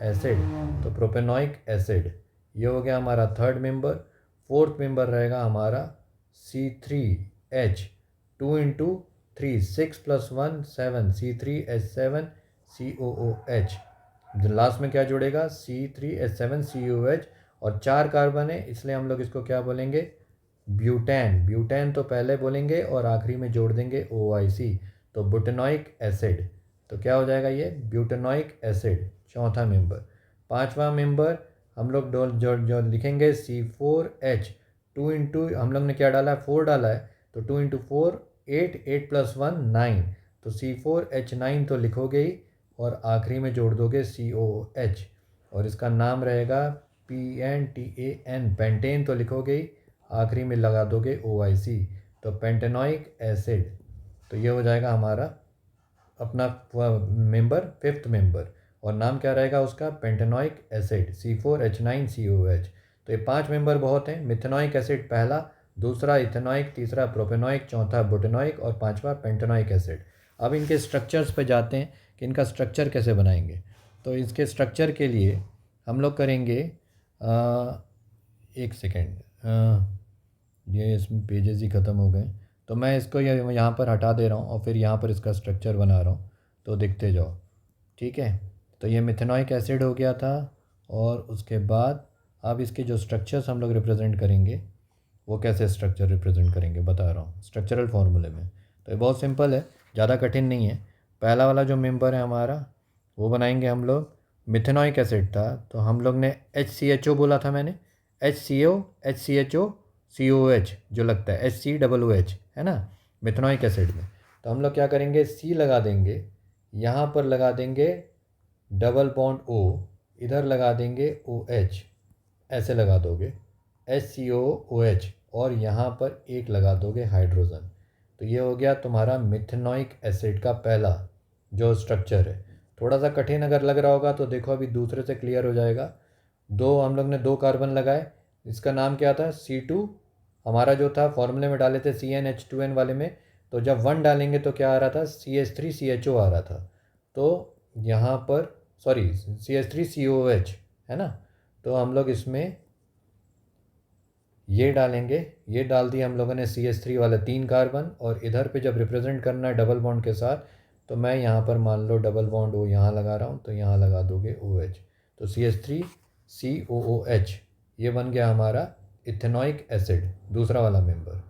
एसिड, तो प्रोपेनॉइक एसिड। ये हो गया हमारा थर्ड मेंबर। फोर्थ मेंबर रहेगा हमारा C3H, 2 × 3, 6 + 1 7, C3H7COOH। लास्ट में क्या जुड़ेगा, C3H7COOH, और 4 कार्बन है, इसलिए हम लोग इसको क्या बोलेंगे, ब्यूटेन। ब्यूटेन तो पहले बोलेंगे और आखिरी में जोड़ देंगे OIC, तो बुटेनोइक एसिड। तो क्या हो जाएगा ये, ब्यूटेनोइक एसिड, चौथा मेंबर। पांचवा मेंबर हम लोग जो लिखेंगे C4H, 2 इंटू हम लोग ने क्या डाला है, 4 डाला है, तो 2 इंटू 4 8, 8 प्लस 1 9, तो C4H9 तो लिखोगे ही, और आखिरी में जोड़ दोगे COOH, और इसका नाम रहेगा PNTAN, पेंटेन तो लिखोगे ही, आखिरी में लगा दोगे OIC, तो पेंटेनोइक एसिड। तो ये हो जाएगा हमारा अपना मेंबर, फिफ्थ मेंबर, और नाम क्या रहेगा उसका, पेंटेनोइक एसिड, C4H9COOH। तो ये 5 मेंबर बहुत हैं। मिथेनोइक एसिड पहला, दूसरा इथेनोइक, तीसरा प्रोपेनोइक, चौथा बुटेनोइक और पांचवा पेंटेनोइक एसिड। अब इनके स्ट्रक्चर्स पे जाते हैं कि इनका स्ट्रक्चर कैसे बनाएंगे। तो इसके स्ट्रक्चर के लिए हम लोग करेंगे, एक सेकेंड, ये इसमें पेजेस ही ख़त्म हो गए, तो मैं इसको यहाँ पर हटा दे रहा हूँ और फिर यहाँ पर इसका स्ट्रक्चर बना रहा हूँ, तो देखते जाओ, ठीक है। तो ये मिथेनोइक एसिड हो गया था, और उसके बाद अब इसके जो स्ट्रक्चर्स हम लोग रिप्रेजेंट करेंगे, वो कैसे स्ट्रक्चर रिप्रेजेंट करेंगे बता रहा हूँ स्ट्रक्चरल फार्मूले में। तो ये बहुत सिंपल है, ज़्यादा कठिन नहीं है। पहला वाला जो मेंबर है हमारा, वो बनाएंगे हम लोग, मिथेनोइक एसिड था तो हम लोग ने HCHO बोला था मैंने, HCO HCHO COOH जो लगता है, HCOOH है ना मिथेनोइक एसिड में। तो हम लोग क्या करेंगे, C लगा देंगे, यहाँ पर लगा देंगे डबल बॉन्ड O, इधर लगा देंगे OH, ऐसे लगा दोगे HCOOH, और यहाँ पर एक लगा दोगे हाइड्रोजन। तो ये हो गया तुम्हारा मिथेनोइक एसिड का पहला जो स्ट्रक्चर है। थोड़ा सा कठिन अगर लग रहा होगा तो देखो अभी दूसरे से क्लियर हो जाएगा। दो हम लोग ने 2 कार्बन लगाए, इसका नाम क्या था, C2 हमारा जो था फॉर्मूले में डाले थे CnH2n वाले में, तो जब 1 डालेंगे तो क्या आ रहा था, CH3CHO आ रहा था। तो यहाँ पर सॉरी CH3COOH है ना, तो हम लोग इसमें ये डालेंगे, ये डाल दिया हम लोगों ने CH3 वाला 3 कार्बन, और इधर पे जब रिप्रेजेंट करना है डबल बॉन्ड के साथ, तो मैं यहाँ पर मान लो डबल बॉन्ड O यहाँ लगा रहा हूँ, तो यहाँ लगा दोगे OH, तो CH3COOH, ये बन गया हमारा इथेनोइक एसिड, दूसरा वाला मेंबर।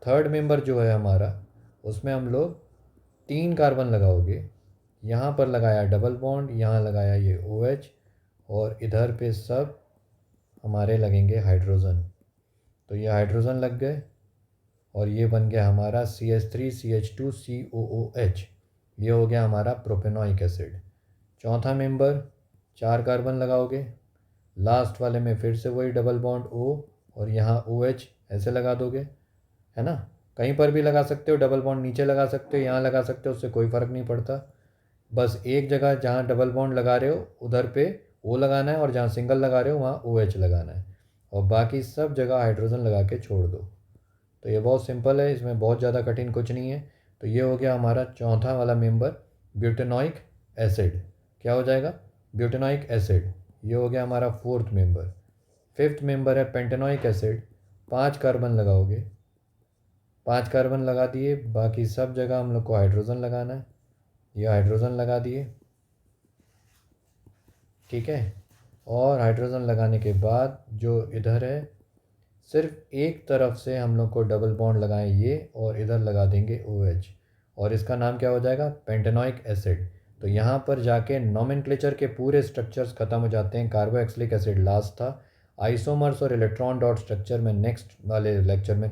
थर्ड मेंबर जो है हमारा, उसमें हम लोग 3 कार्बन लगाओगे, यहाँ पर लगाया डबल बॉन्ड, यहाँ लगाया ये OH, और इधर पे सब हमारे लगेंगे हाइड्रोजन। तो ये हाइड्रोजन लग गए, और ये बन गया हमारा CH3CH2COOH, ये हो गया हमारा प्रोपेनोइक एसिड। चौथा मेंबर 4 कार्बन लगाओगे, लास्ट वाले में फिर से वही डबल बॉन्ड O, और यहाँ OH ऐसे लगा दोगे, है ना। कहीं पर भी लगा सकते हो, डबल बॉन्ड नीचे लगा सकते हो, यहाँ लगा सकते हो, उससे कोई फ़र्क नहीं पड़ता। बस एक जगह जहाँ डबल बॉन्ड लगा रहे हो उधर पे O लगाना है, और जहाँ सिंगल लगा रहे हो वहाँ OH लगाना है, और बाकी सब जगह हाइड्रोजन लगा के छोड़ दो। तो ये बहुत सिंपल है, इसमें बहुत ज़्यादा कठिन कुछ नहीं है। तो ये हो गया हमारा चौथा वाला मेंबर, ब्यूटेनोइक एसिड। क्या हो जाएगा, ब्यूटेनोइक एसिड। ये हो गया हमारा फोर्थ मेंबर। फिफ्थ मेंबर है पेंटेनोइक एसिड, 5 कार्बन लगाओगे, 5 कार्बन लगा दिए, बाकी सब जगह हम लोग को हाइड्रोजन लगाना है, ये हाइड्रोजन लगा दिए, ठीक है। और हाइड्रोजन लगाने के बाद जो इधर है, सिर्फ एक तरफ से हम लोग को डबल बॉन्ड लगाएं ये, और इधर लगा देंगे OH, और इसका नाम क्या हो जाएगा, पेंटेनोइक एसिड। तो यहाँ पर जाके नोमेनक्लेचर के पूरे स्ट्रक्चर्स खत्म हो जाते हैं, कार्बोक्सिलिक एसिड लास्ट था। आइसोमर्स और इलेक्ट्रॉन डॉट स्ट्रक्चर में नेक्स्ट वाले लेक्चर में